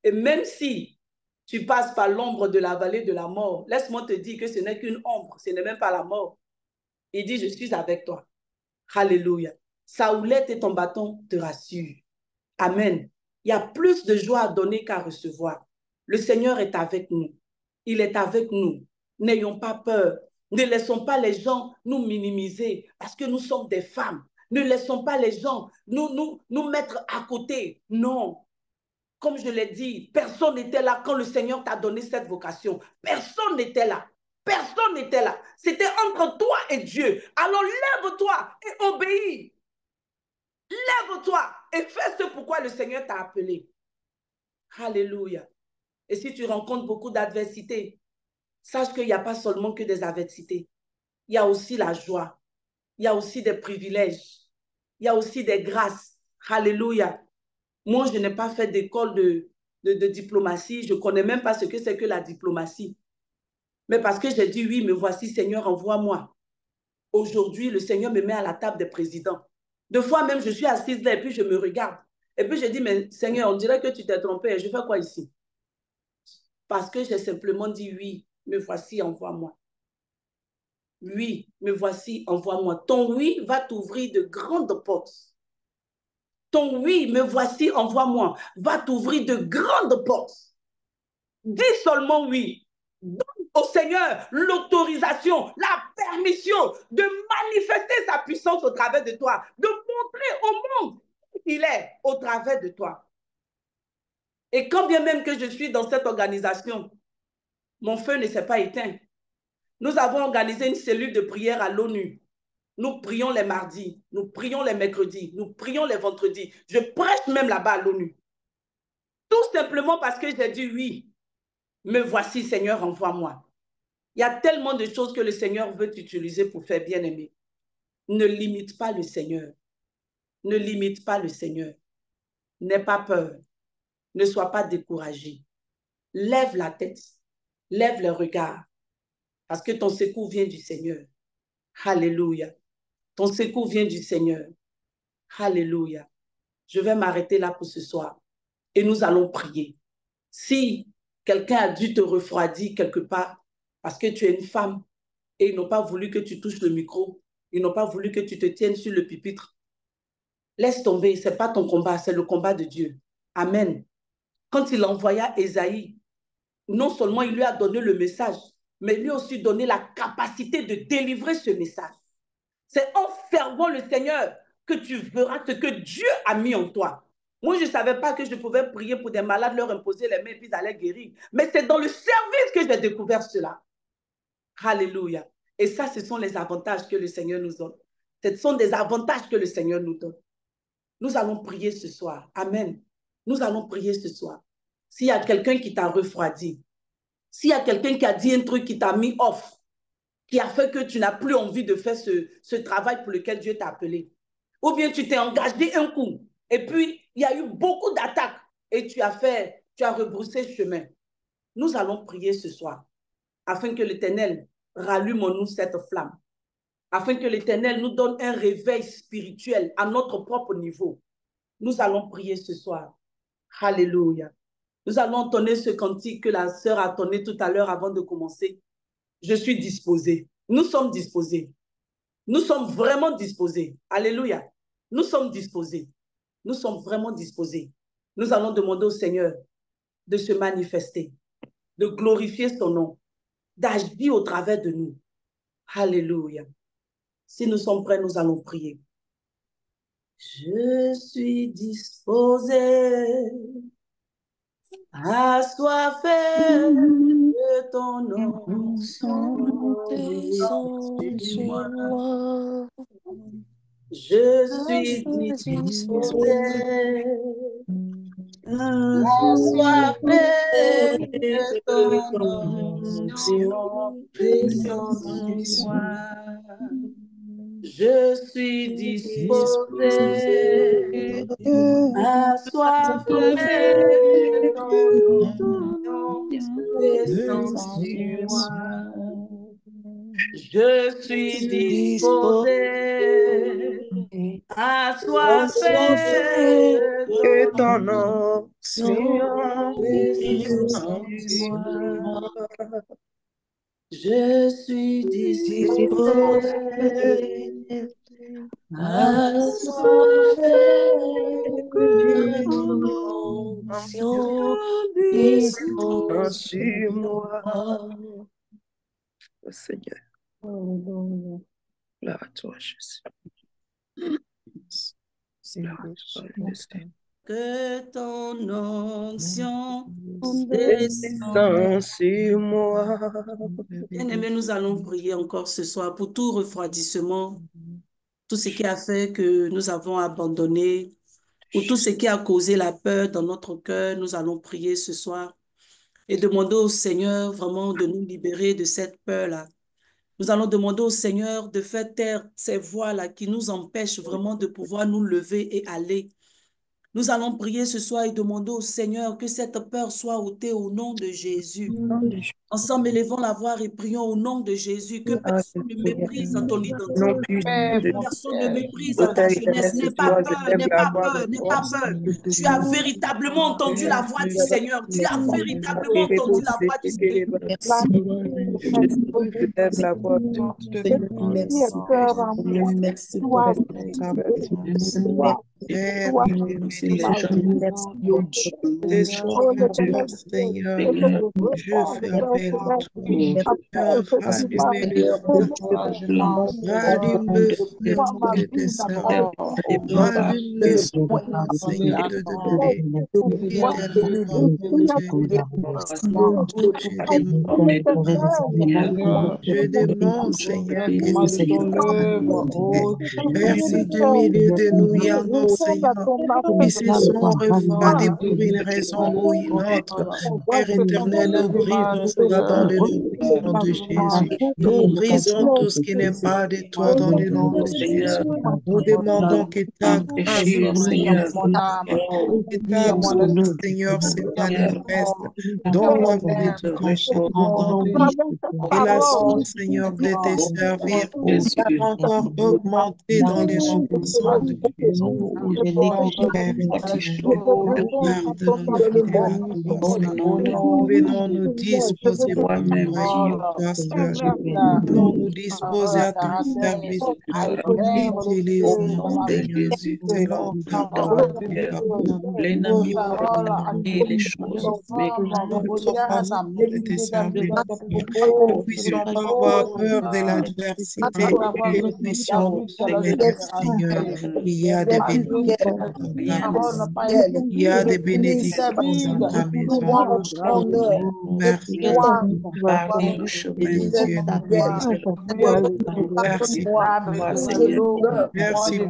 Et même si tu passes par l'ombre de la vallée de la mort, laisse-moi te dire que ce n'est qu'une ombre, ce n'est même pas la mort. Il dit, je suis avec toi. Alléluia. Sa houlette et ton bâton te rassurent. Amen. Il y a plus de joie à donner qu'à recevoir. Le Seigneur est avec nous. Il est avec nous. N'ayons pas peur. Ne laissons pas les gens nous minimiser parce que nous sommes des femmes. Ne laissons pas les gens nous mettre à côté. Non. Comme je l'ai dit, personne n'était là quand le Seigneur t'a donné cette vocation. Personne n'était là. Personne n'était là. C'était entre toi et Dieu. Alors lève-toi et obéis. Lève-toi et fais ce pourquoi le Seigneur t'a appelé. Alléluia. Et si tu rencontres beaucoup d'adversités, sache qu'il n'y a pas seulement que des adversités. Il y a aussi la joie. Il y a aussi des privilèges. Il y a aussi des grâces. Alléluia. Moi, je n'ai pas fait d'école de diplomatie. Je ne connais même pas ce que c'est que la diplomatie. Mais parce que j'ai dit oui, me voici, Seigneur, envoie-moi. Aujourd'hui, le Seigneur me met à la table des présidents. Deux fois même, je suis assise là et puis je me regarde. Et puis je dis, mais Seigneur, on dirait que tu t'es trompé. Je fais quoi ici? Parce que j'ai simplement dit oui, me voici, envoie-moi. Oui, me voici, envoie-moi. Ton oui va t'ouvrir de grandes portes. Ton oui, me voici, envoie-moi, va t'ouvrir de grandes portes. Dis seulement oui. Donne au Seigneur l'autorisation, la permission de manifester sa puissance au travers de toi, de montrer au monde qu'il est au travers de toi. Et quand bien même que je suis dans cette organisation, mon feu ne s'est pas éteint. Nous avons organisé une cellule de prière à l'ONU. Nous prions les mardis, nous prions les mercredis, nous prions les vendredis. Je prêche même là-bas à l'ONU. Tout simplement parce que j'ai dit oui. Me voici, Seigneur, envoie-moi. Il y a tellement de choses que le Seigneur veut utiliser pour faire bien-aimer. Ne limite pas le Seigneur. Ne limite pas le Seigneur. N'aie pas peur. Ne sois pas découragé. Lève la tête. Lève le regard. Parce que ton secours vient du Seigneur. Alléluia. Ton secours vient du Seigneur. Alléluia. Je vais m'arrêter là pour ce soir. Et nous allons prier. Si quelqu'un a dû te refroidir quelque part parce que tu es une femme et ils n'ont pas voulu que tu touches le micro, ils n'ont pas voulu que tu te tiennes sur le pupitre, laisse tomber, ce n'est pas ton combat, c'est le combat de Dieu. Amen. Quand il envoya Ésaïe, non seulement il lui a donné le message, mais il lui a aussi donné la capacité de délivrer ce message. C'est en servant le Seigneur que tu verras ce que Dieu a mis en toi. Moi, je ne savais pas que je pouvais prier pour des malades, leur imposer les mains et puis ils allaient guérir. Mais c'est dans le service que j'ai découvert cela. Alléluia. Et ça, ce sont les avantages que le Seigneur nous donne. Ce sont des avantages que le Seigneur nous donne. Nous allons prier ce soir. Amen. Nous allons prier ce soir. S'il y a quelqu'un qui t'a refroidi, s'il y a quelqu'un qui a dit un truc qui t'a mis off, qui a fait que tu n'as plus envie de faire ce travail pour lequel Dieu t'a appelé, ou bien tu t'es engagé un coup, Et puis, il y a eu beaucoup d'attaques et tu as rebroussé chemin. Nous allons prier ce soir afin que l'Éternel rallume en nous cette flamme, afin que l'Éternel nous donne un réveil spirituel à notre propre niveau. Nous allons prier ce soir. Alléluia. Nous allons entonner ce cantique que la sœur a entonné tout à l'heure avant de commencer. Je suis disposé. Nous sommes disposés. Nous sommes vraiment disposés. Alléluia. Nous sommes disposés. Nous sommes vraiment disposés. Nous allons demander au Seigneur de se manifester, de glorifier son nom, d'agir au travers de nous. Alléluia. Si nous sommes prêts, nous allons prier. Je suis disposé, assoiffé de ton nom. Je suis disposé, assoiffé de ton onction, descends sur moi. Je suis disposé, assoiffé de ton onction, descends sur moi. Je suis disposé, assoiffé que ton onction descends sur moi. Je suis disposé, assoiffé que ton onction descend sur moi. Oh Seigneur, gloire à toi, Jésus. Gloire à toi, Jésus. Que ton onction Descends sur moi. Bien-aimés, nous allons prier encore ce soir pour tout refroidissement, tout ce qui a fait que nous avons abandonné, ou tout ce qui a causé la peur dans notre cœur. Nous allons prier ce soir et demander au Seigneur vraiment de nous libérer de cette peur-là. Nous allons demander au Seigneur de faire taire ces voix-là qui nous empêchent vraiment de pouvoir nous lever et aller. Nous allons prier ce soir et demander au Seigneur que cette peur soit ôtée au nom de Jésus. Ensemble, élevons la voix et prions au nom de Jésus. Que personne ne méprise ton identité. Non plus Que personne ne méprise ta jeunesse. N'aie pas peur, n'aie pas peur, n'aie pas peur. Tu as véritablement entendu la voix du Seigneur. Tu as véritablement entendu la voix du Seigneur. Lève la voix. Merci Seigneur, je fais appel à toi. Rallume le feu de tes servants. Rallume le Seigneur de donner. Je demande, Seigneur, que merci du milieu de nous, Yahweh, Seigneur, qui se sont refroidis pour une raison ou une autre. Père éternel, nous brisons cela dans le nom de Jésus. Nous brisons tout ce qui n'est pas de toi dans le nom de Jésus. Nous demandons que ta grâce, Seigneur, Seigneur, se manifeste dans la vie de ton commandant. Et la source, Seigneur, de te servir va encore augmenter dans les noms puissants de Jésus. Père venons nous disposer pour nous disposer à ton service. Utilise-nous, Seigneur, selon ta parole. Les choses, mais de te servir. Nous ne puissions pas avoir peur de l'adversité et nous puissions reconnaître, Seigneur, qu'il y a des bénédictions dans ta maison. Il y a des bénédictions dans ta maison. Merci de Dieu. Merci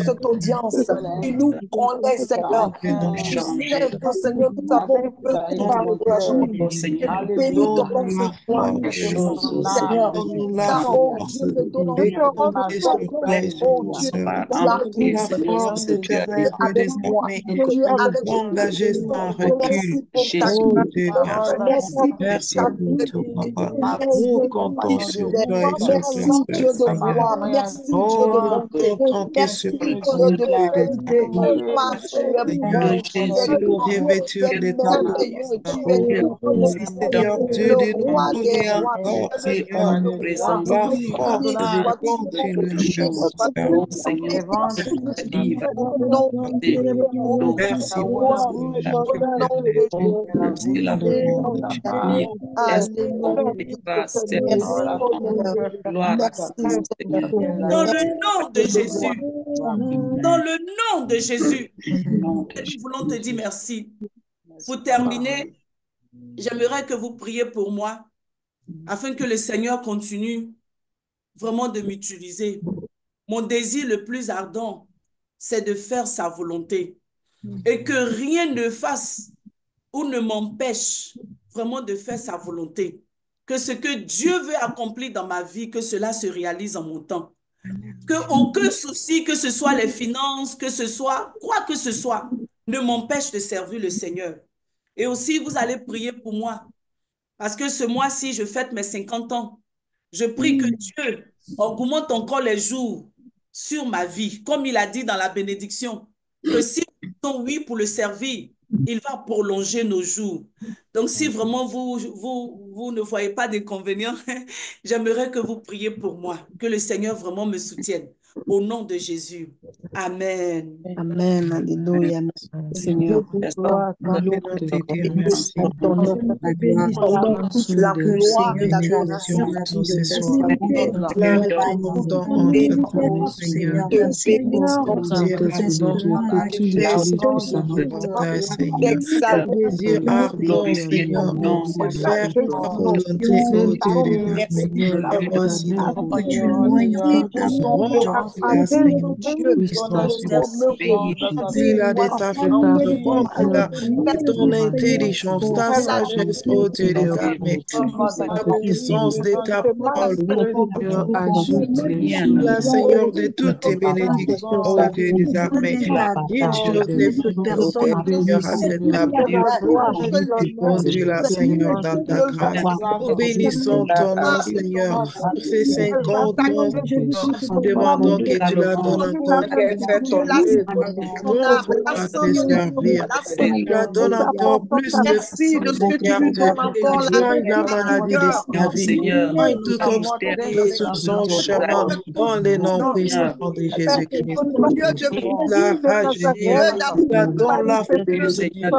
cette audience qui nous connais, Seigneur. Que nous Tu change. sais que, Seigneur, nous avons besoin d'encouragement. Oh Seigneur, Je bénis ton nom ce Donne-nous soir. la force, Seigneur, donne-nous la car, oh force Dieu, me donne de encore de compter sur force. toi et sur Oh ton Dieu, soeur. tu as Donne-nous dit, la Seigneur, force que de tu es vaincre avec des moi, armées, que tu es de avec nous engager sans moi. recul. Merci pour ta Oh grâce. Dieu, merci. Merci pour Merci ta pour tout, fidélité. papa. Merci Nous pour ta comptons sur fidélité. toi et sur ton Merci Esprit Dieu de Saint. gloire. Merci Dieu de Oh, nous bonté. pouvons compter sur Merci le Dieu de Dieu des fidélité. armées. Parce que tu es Seigneur, bon, tu es de nous grand, tu revêtir es de ta merveilleux, force. tu es Merci tout-puissant, Seigneur Dieu le de nous roi des donner rois, tu encore, es le Seigneur, Dieu de gloire. la force Béni de sois-tu, mon continuer Dieu, notre béni oh service. Seigneur, livre, au nom de Jésus. Oh, Merci pour gloire cela. au nom de oh, c'est la Jésus. volonté de Dieu. Est-ce Alléluia. que va servir Merci Seigneur. gloire à Merci toi, Seigneur. Seigneur. Dans le Merci nom de de gloire. Jésus, dans Amen. le nom de Jésus, Au nom de nous Jésus. voulons te dire merci. Pour terminer, j'aimerais que vous priez pour moi afin que le Seigneur continue vraiment de m'utiliser. Mon désir le plus ardent, c'est de faire sa volonté et que rien ne fasse ou ne m'empêche vraiment de faire sa volonté. Que ce que Dieu veut accomplir dans ma vie, que cela se réalise en mon temps. Que aucun souci, que ce soit les finances, que ce soit quoi que ce soit, ne m'empêche de servir le Seigneur. Et aussi, vous allez prier pour moi. Parce que ce mois-ci, je fête mes 50 ans. Je prie que Dieu augmente encore les jours sur ma vie. Comme il a dit dans la bénédiction, que si nous disons oui pour le servir, il va prolonger nos jours. Donc, si vraiment vous ne voyez pas d'inconvénient, j'aimerais que vous priez pour moi, que le Seigneur vraiment me soutienne. Au nom de Jésus. Amen. Amen. Alléluia. Merci Seigneur. Nous voulons te dire merci. À ton nom, pendant toute la gloire, Bénédiction l'adoration. à nous ce soir. Et Nous te commandons entre tes mains, Seigneur. te bénissons, Oh Dieu, pardonne-nous toutes les choses de nos retards, Seigneur. t'exaltons, Désir ardent, Glorifier ton Seigneur, nom, de Seigneur. faire ta volonté, ô Dieu des armées. Et voici donc nous sommes remplis-la, Seigneur. Dieu, Puissance, nous sommes remplis-la de ta force, remplis-la de ton intelligence, ta sagesse, ô Dieu des armées. La puissance de ta parole, remplis-la, Seigneur, de toutes tes bénédictions, ô Dieu des armées. Une chose est fondamentale, Seigneur, à cette table. Tu conduis-la, Seigneur, dans ta grâce. Nous bénissons ton nom, Seigneur, pour ces 50 ans, Seigneur. Nous demandons que tu la donnes encore avec grande joie à te servir. Tu la donnes encore plus de merci de force, ce que tu Seigneur, lui de donnes encore joindre la la maladie de vigueur. sa vie. Seigneur, Joindre tout obstacle sur son chemin dans les noms puissants de Jésus-Christ. Dieu de Toute la rage, Seigneur, Dieu tu la d'amour, donnes la force, Seigneur Seigneur. de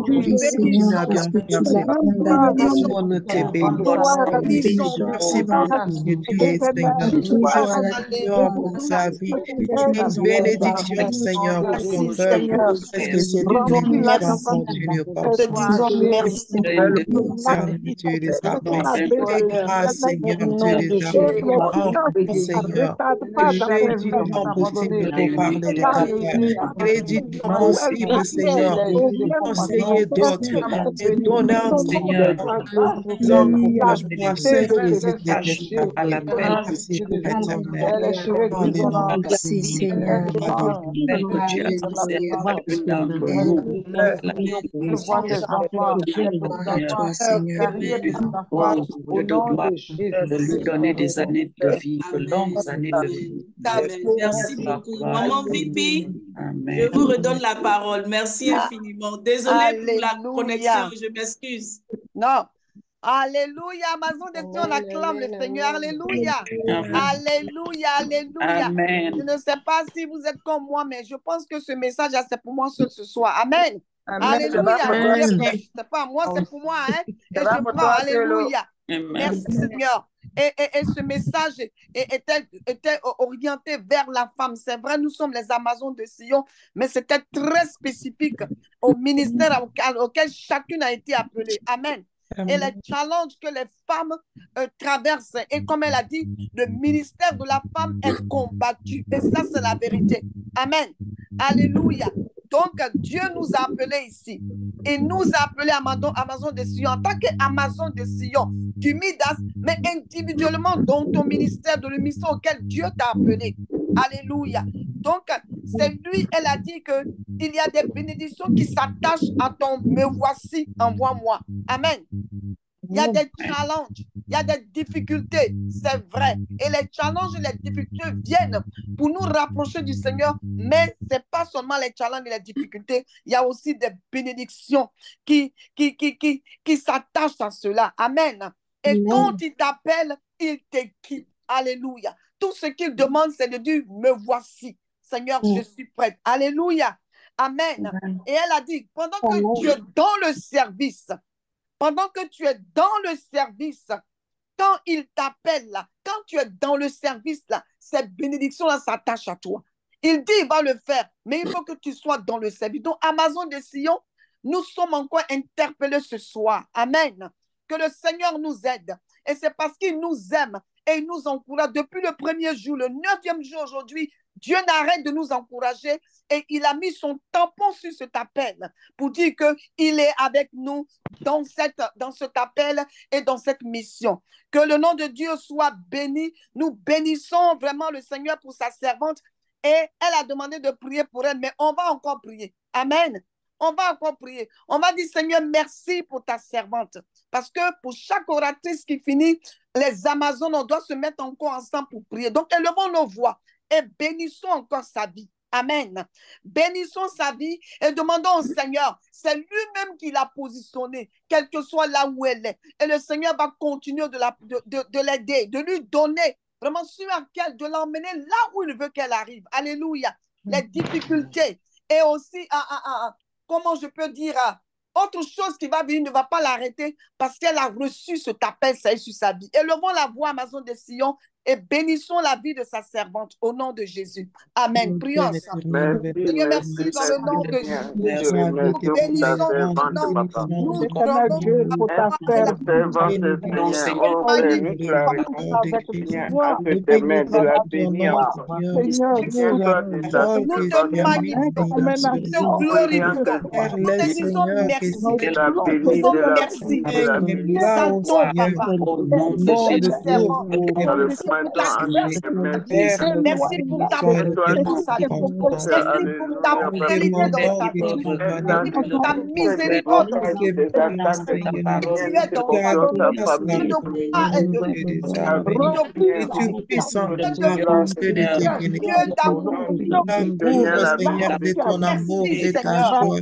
Dieu, Tu n'as bien fait, Seigneur. bénissons, Nous te bénissons. bénissons, Merci pour tout ce que tu es, Seigneur. Merci Seigneur, pour sa vie. Une bénédiction, Seigneur, pour son merci peuple. Seigneur, Est-ce que cette merci, bénédiction continue, nous te Papa? disons merci. Seigneur, Dieu des armées. Fais grâce, Seigneur, Dieu des armées. Enfin, Seigneur, fais du temps possible pour parler de ta part. Fais du temps possible, Seigneur, pour conseiller d'autres et donner Seigneur, encore des encouragements à ceux qui hésitent de te à servir. l'appel Merci pour l'éternel. Dans le nom de Merci Seigneur. que tu as lancé à chacune d'entre nous. Seigneur. Oh, Dieu de gloire, de lui donner des années de vie, de longues années de vie. Amen. Merci beaucoup. Maman Vipi, je Amen. vous redonne la parole. Merci infiniment. Désolée pour la connexion, Alléluia. je m'excuse. Non. Alléluia. Amazon dessus, on acclame le Seigneur. Alléluia. Alléluia. Alléluia. Amen. Je ne sais pas si vous êtes comme moi, mais je pense que ce message, c'est pour moi seul ce soir. Amen. Alléluia. C'est pas moi, c'est pour moi. Hein? Et je prends. Alléluia. Amen. Merci Seigneur. Et ce message était orienté vers la femme. C'est vrai, nous sommes les Amazones de Sion, mais c'était très spécifique au ministère auquel chacune a été appelée. Amen. et les challenges que les femmes traversent. Et comme elle a dit, le ministère de la femme est combattu. Et ça, c'est la vérité. Amen. Alléluia. Donc, Dieu nous a appelés ici. Et nous a appelés Amazon de Sion en tant qu'Amazon de Sion, du Midas, mais individuellement dans ton ministère, de le ministère auquel Dieu t'a appelé. Alléluia. Donc, c'est lui, elle a dit qu'il y a des bénédictions qui s'attachent à ton me voici, envoie-moi. Amen. Il y a des challenges, il y a des difficultés, c'est vrai. Et les challenges et les difficultés viennent pour nous rapprocher du Seigneur, mais ce n'est pas seulement les challenges et les difficultés, il y a aussi des bénédictions qui s'attachent à cela. Amen. Et quand il t'appelle, il t'équipe. Alléluia. Tout ce qu'il demande, c'est de dire, me voici. Seigneur, je suis prête. Alléluia. Amen. Et elle a dit, pendant que tu es dans le service, pendant que tu es dans le service, quand il t'appelle là, quand tu es dans le service là, cette bénédiction-là s'attache à toi. Il dit, il va le faire, mais il faut que tu sois dans le service. Donc, Amazon de Sion, nous sommes encore interpellés ce soir. Amen. Que le Seigneur nous aide. Et c'est parce qu'il nous aime et il nous encourage. Depuis le premier jour, le 9e jour aujourd'hui, Dieu n'arrête de nous encourager et il a mis son tampon sur cet appel pour dire qu'il est avec nous dans cet appel et dans cette mission. Que le nom de Dieu soit béni. Nous bénissons vraiment le Seigneur pour sa servante et elle a demandé de prier pour elle, mais on va encore prier. Amen. On va encore prier. On va dire, Seigneur, merci pour ta servante. Parce que pour chaque oratrice qui finit, les Amazones, on doit se mettre encore ensemble pour prier. Donc, élevons nos voix et bénissons encore sa vie. Amen. Bénissons sa vie et demandons au Seigneur, c'est lui-même qui l'a positionnée, quel que soit là où elle est. Et le Seigneur va continuer de l'aider, de lui donner vraiment sur laquelle, de l'emmener là où il veut qu'elle arrive. Alléluia. Les difficultés et aussi, comment je peux dire, autre chose qui va venir ne va pas l'arrêter parce qu'elle a reçu cet appel, ça est sur sa vie. Élevons la voix, Amazon de Sion, et bénissons la vie de sa servante au nom de Jésus. Amen. Prions ensemble. Seigneur, merci dans le nom de Jésus. Nous bénissons ton nom. Nous rendons pour ta servante. Nous te magnifions. Nous te glorifions. Nous te disons merci. Nous te disons merci. Exaltons, Papa. Merci pour ta présence. Merci pour ta fidélité dans ta vie. Merci pour ta miséricorde. Tu es Seigneur, de ton amour, de ta joie.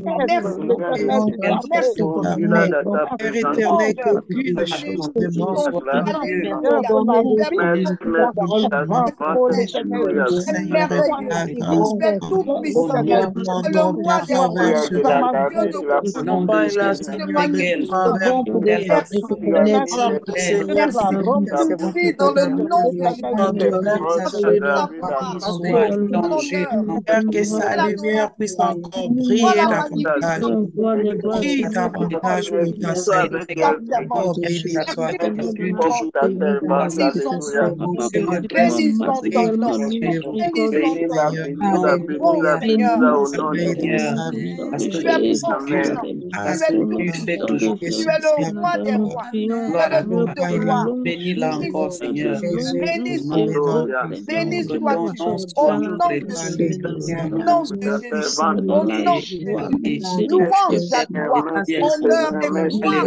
Père éternel, qu'aucune chose ne m'en soit Seigneur, ta grâce, ta faveur sur combat là, Seigneur, de travers dans le nom de Père, que sa lumière puisse encore briller davantage. Brille davantage pour ta Seigneur. Oh, béni soit bénissons ton nom. Tu es le roi des rois. Tu es le tout de roi. Bénis-la encore, Seigneur. Béni sois-tu au nom de Jésus. Au nom de Jésus. Au nom de Jésus. Louange à toi. Honneur et gloire.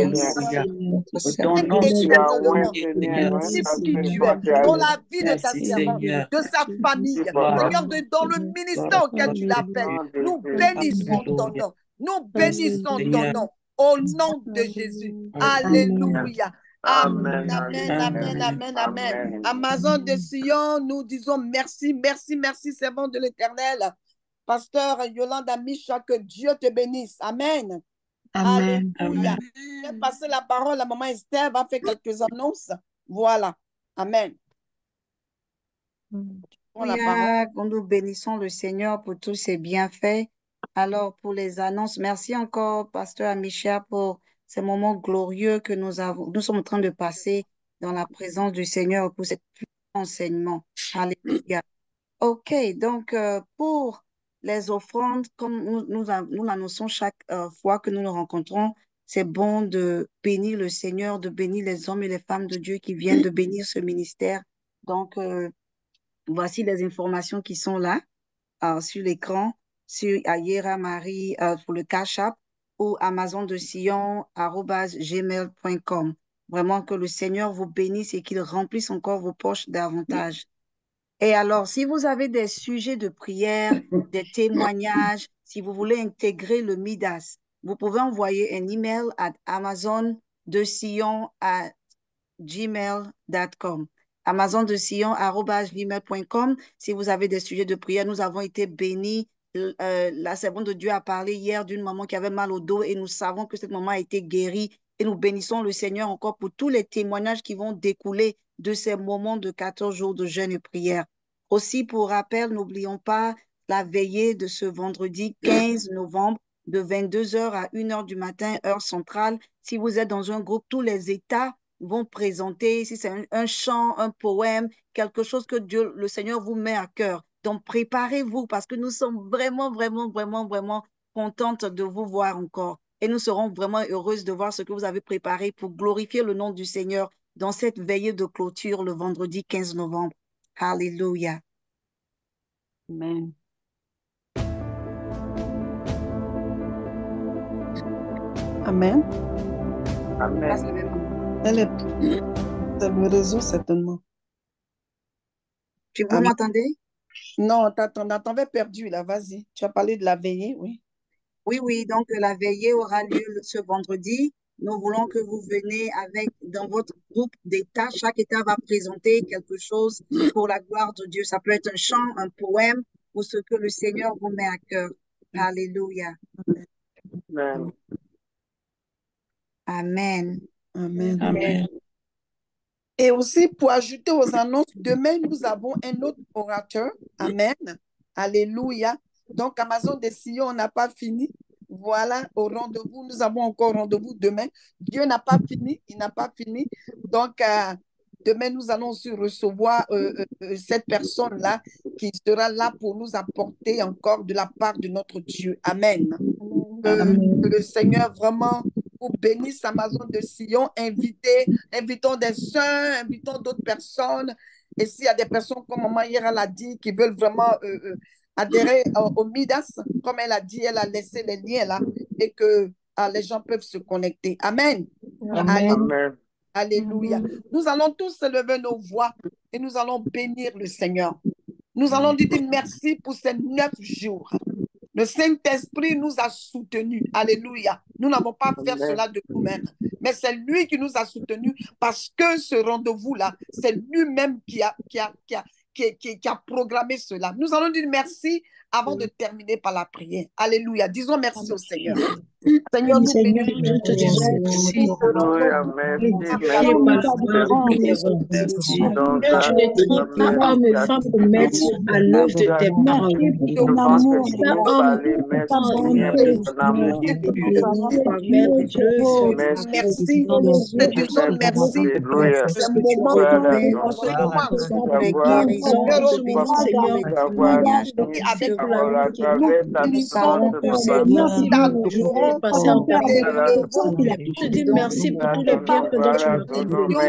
Merci pour qui tu es. Dans la vie de ta servante, de sa famille. Seigneur, dans le ministère auquel tu l'appelles. Nous bénissons ton nom. Nous bénissons ton nom. Au nom de Jésus. Alléluia. Amen, amen, amen, amen, amen. Amazon de Sion, nous disons merci, merci, merci, servant de l'Éternel. Pasteur Yolanda Micha, que Dieu te bénisse. Amen. Amen. Alléluia. Je vais passer la parole à maman Esther, va faire quelques annonces. Voilà. Amen. Nous bénissons le Seigneur pour tous ses bienfaits. Alors, pour les annonces, merci encore, pasteur Amicha, pour ces moments glorieux que nous sommes en train de passer dans la présence du Seigneur pour cet enseignement. Alléluia. OK, donc pour les offrandes, comme nous l'annonçons chaque fois que nous nous rencontrons, c'est bon de bénir le Seigneur, de bénir les hommes et les femmes de Dieu qui viennent de bénir ce ministère. Donc, voici les informations qui sont là sur l'écran, sur Ayera Marie pour le Cash App ou Amazon de Sion @gmail.com. Vraiment que le Seigneur vous bénisse et qu'il remplisse encore vos poches davantage. Et alors, si vous avez des sujets de prière, des témoignages, si vous voulez intégrer le Midas, vous pouvez envoyer un email à amazondesion@gmail.com. amazondesion@gmail.com. Si vous avez des sujets de prière, nous avons été bénis. La servante de Dieu a parlé hier d'une maman qui avait mal au dos et nous savons que cette maman a été guérie et nous bénissons le Seigneur encore pour tous les témoignages qui vont découler de ces moments de 14 jours de jeûne et prière. Aussi, pour rappel, n'oublions pas la veillée de ce vendredi 15 novembre de 22h à 1h du matin, heure centrale. Si vous êtes dans un groupe, tous les États vont présenter, si c'est un chant, un poème, quelque chose que Dieu, le Seigneur vous met à cœur. Donc, préparez-vous parce que nous sommes vraiment, vraiment, vraiment, vraiment contentes de vous voir encore. Et nous serons vraiment heureuses de voir ce que vous avez préparé pour glorifier le nom du Seigneur dans cette veillée de clôture le vendredi 15 novembre. Alléluia. Amen. Amen. Amen. C'est le réseau, certainement. Vous m'entendez? Non, on t'avait perdu, là. Vas-y. Tu as parlé de la veillée, oui. Oui. Donc, la veillée aura lieu ce vendredi. Nous voulons que vous venez dans votre groupe d'État. Chaque État va présenter quelque chose pour la gloire de Dieu. Ça peut être un chant, un poème ou ce que le Seigneur vous met à cœur. Alléluia. Amen. Amen. Amen. Amen. Et aussi, pour ajouter aux annonces, demain, nous avons un autre orateur. Amen. Alléluia. Donc, Amazon de Sion, on n'a pas fini. Voilà, au rendez-vous. Nous avons encore rendez-vous demain. Dieu n'a pas fini. Il n'a pas fini. Donc, demain, nous allons aussi recevoir cette personne-là qui sera là pour nous apporter encore de la part de notre Dieu. Amen. Que le Seigneur vraiment vous bénisse, Amazon de Sion. Invitons des soeurs, invitons d'autres personnes. Et s'il y a des personnes, comme maman hier elle a dit, qui veulent vraiment adhérer au Midas, comme elle a dit, elle a laissé les liens là et que les gens peuvent se connecter. Amen. Amen. Alléluia. Nous allons tous lever nos voix et nous allons bénir le Seigneur. Nous allons lui dire merci pour ces 9 jours. Le Saint-Esprit nous a soutenus. Alléluia. Nous n'avons pas fait cela de nous-mêmes, mais c'est lui qui nous a soutenus parce que ce rendez-vous-là, c'est lui-même qui a programmé cela. Nous allons dire merci avant de terminer par la prière. Alléluia. Disons merci au Seigneur. Seigneur, nous bénissons. Nous te disons merci. Tu ne traites pas hommes et femmes pour mettre à l'œuvre de tes paroles. Merci. Disons merci. C'est un Je te dis merci pour tous les biens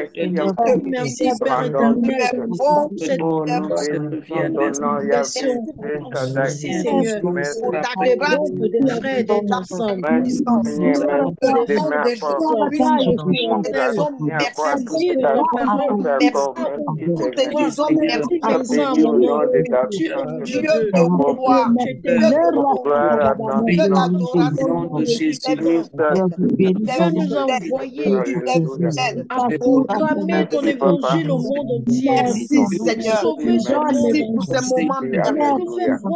que tu m'as fait. Merci, Père éternel, pour cette merci, Seigneur, pour tes bons, pour des frères et des ensemble. Merci de ta parole. Dieu nous a envoyés à proclamer ton évangile au monde entier. Merci Seigneur. Merci pour ce moment.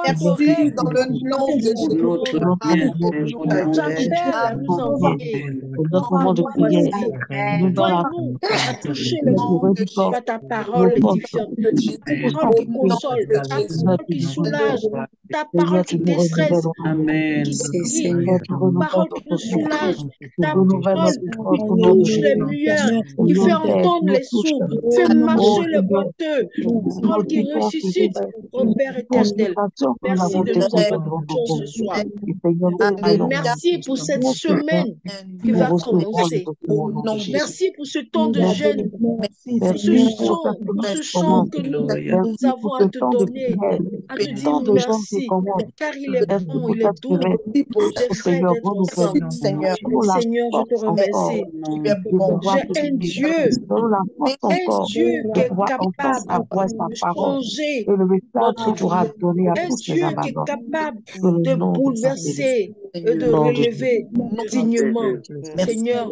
Merci dans le nom de Jésus. J'appelle à nous envoyer à toucher le monde par ta parole édifiante, ta parole qui console, ta parole qui soulage, ta parole qui déstresse, qui guérit, parole qui nous soulage, ta parole qui touche les muilleurs, qui fait entendre les sourds, fait marcher les boiteux, parole qui ressuscite, oh Père éternel. Merci de nous avoir touchés ce soir. Merci pour cette semaine qui va commencer. Merci pour ce temps de jeûne, pour ce chant que nous avons à te donner, à te dire merci, car il est bon, il est doux, j'ai fait d'être ensemble. Seigneur, je te remercie. J'ai un Dieu qui est capable de changer notre vie, un Dieu qui est capable de bouleverser et de relever dignement. Seigneur,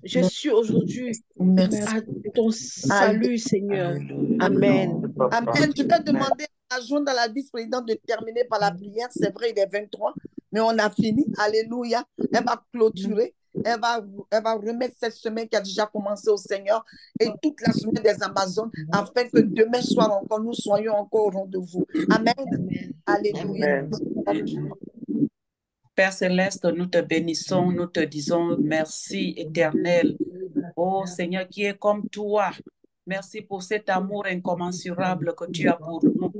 je suis aujourd'hui à ton salut, Seigneur. Amen. Amen. Je vais demander à Joindre la vice-présidente de terminer par la prière. C'est vrai, il est 23, mais on a fini. Alléluia. Elle va clôturer. Elle va remettre cette semaine qui a déjà commencé au Seigneur et toute la semaine des Amazones afin que demain soir encore, nous soyons encore au rendez-vous. Amen. Alléluia. Amen. Père Céleste, nous te bénissons, nous te disons merci éternel. Oh Seigneur, qui est comme toi. Merci pour cet amour incommensurable que tu as pour nous.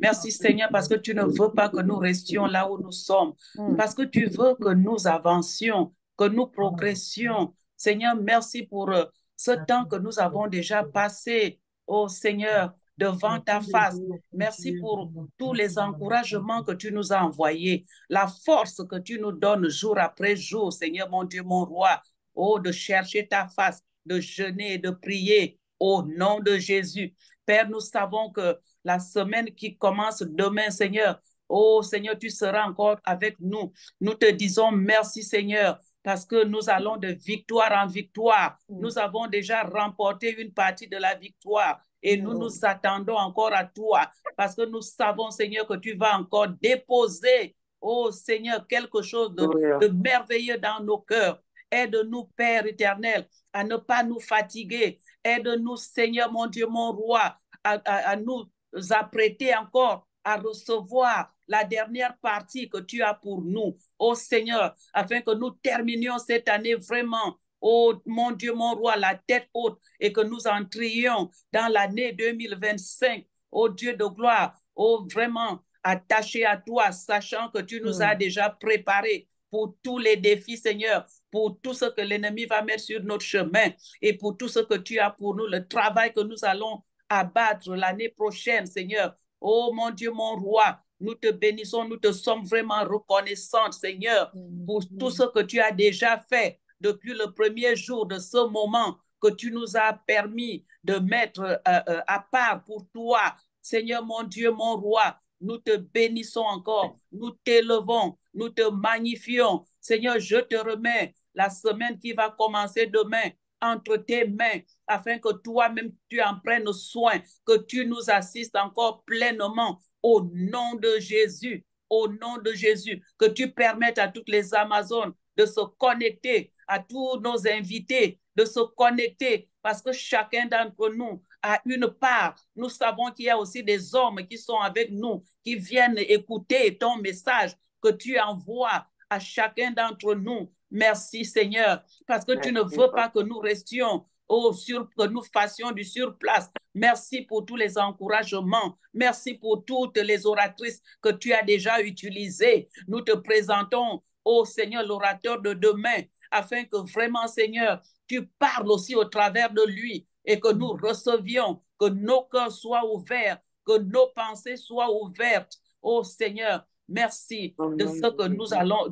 Merci Seigneur parce que tu ne veux pas que nous restions là où nous sommes. Parce que tu veux que nous avancions, que nous progressions. Seigneur, merci pour ce temps que nous avons déjà passé. Oh Seigneur, devant ta face. Merci pour tous les encouragements que tu nous as envoyés, la force que tu nous donnes jour après jour, Seigneur mon Dieu, mon roi, oh, de chercher ta face, de jeûner et de prier au nom de Jésus. Père, nous savons que la semaine qui commence demain, Seigneur, oh Seigneur, tu seras encore avec nous. Nous te disons merci, Seigneur, parce que nous allons de victoire en victoire. Nous avons déjà remporté une partie de la victoire. Et nous nous attendons encore à toi parce que nous savons, Seigneur, que tu vas encore déposer, oh Seigneur, quelque chose de merveilleux dans nos cœurs. Aide-nous, Père éternel, à ne pas nous fatiguer. Aide-nous, Seigneur, mon Dieu, mon roi, à nous apprêter encore à recevoir la dernière partie que tu as pour nous, oh Seigneur, afin que nous terminions cette année vraiment, oh mon Dieu, mon roi, la tête haute et que nous entrions dans l'année 2025. Oh Dieu de gloire, oh vraiment attaché à toi, sachant que tu nous as déjà préparé pour tous les défis, Seigneur, pour tout ce que l'ennemi va mettre sur notre chemin et pour tout ce que tu as pour nous, le travail que nous allons abattre l'année prochaine, Seigneur. Oh mon Dieu, mon roi, nous te bénissons, nous te sommes vraiment reconnaissants, Seigneur, pour tout ce que tu as déjà fait depuis le premier jour de ce moment que tu nous as permis de mettre à part pour toi. Seigneur, mon Dieu, mon roi, nous te bénissons encore, nous t'élevons, nous te magnifions. Seigneur, je te remets la semaine qui va commencer demain entre tes mains, afin que toi-même tu en prennes soin, que tu nous assistes encore pleinement au nom de Jésus, au nom de Jésus, que tu permettes à toutes les Amazones de se connecter, à tous nos invités de se connecter, parce que chacun d'entre nous a une part. Nous savons qu'il y a aussi des hommes qui sont avec nous, qui viennent écouter ton message que tu envoies à chacun d'entre nous. Merci Seigneur, parce que tu ne veux pas que nous restions que nous fassions du surplace. Merci pour tous les encouragements. Merci pour toutes les oratrices que tu as déjà utilisées. Nous te présentons, ô Seigneur, l'orateur de demain, afin que vraiment, Seigneur, tu parles aussi au travers de lui et que nous recevions, que nos cœurs soient ouverts, que nos pensées soient ouvertes. Ô Seigneur, merci de ce que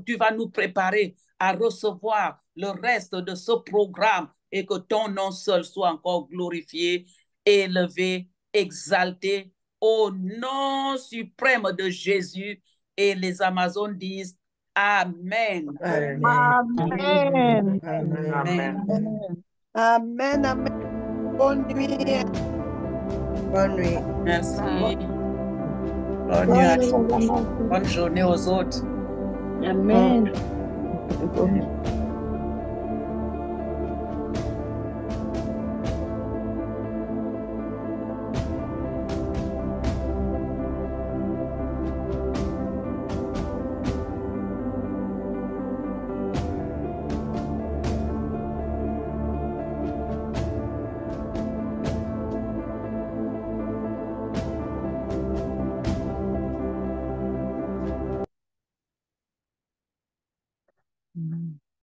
tu vas nous préparer à recevoir le reste de ce programme et que ton nom seul soit encore glorifié, élevé, exalté au nom suprême de Jésus. Et les Amazones disent Amen. Amen. Amen. Amen. Amen. Amen. Bonne nuit. Bonne nuit. Merci. Bonne nuit à tous. Bonne journée aux autres. Amen.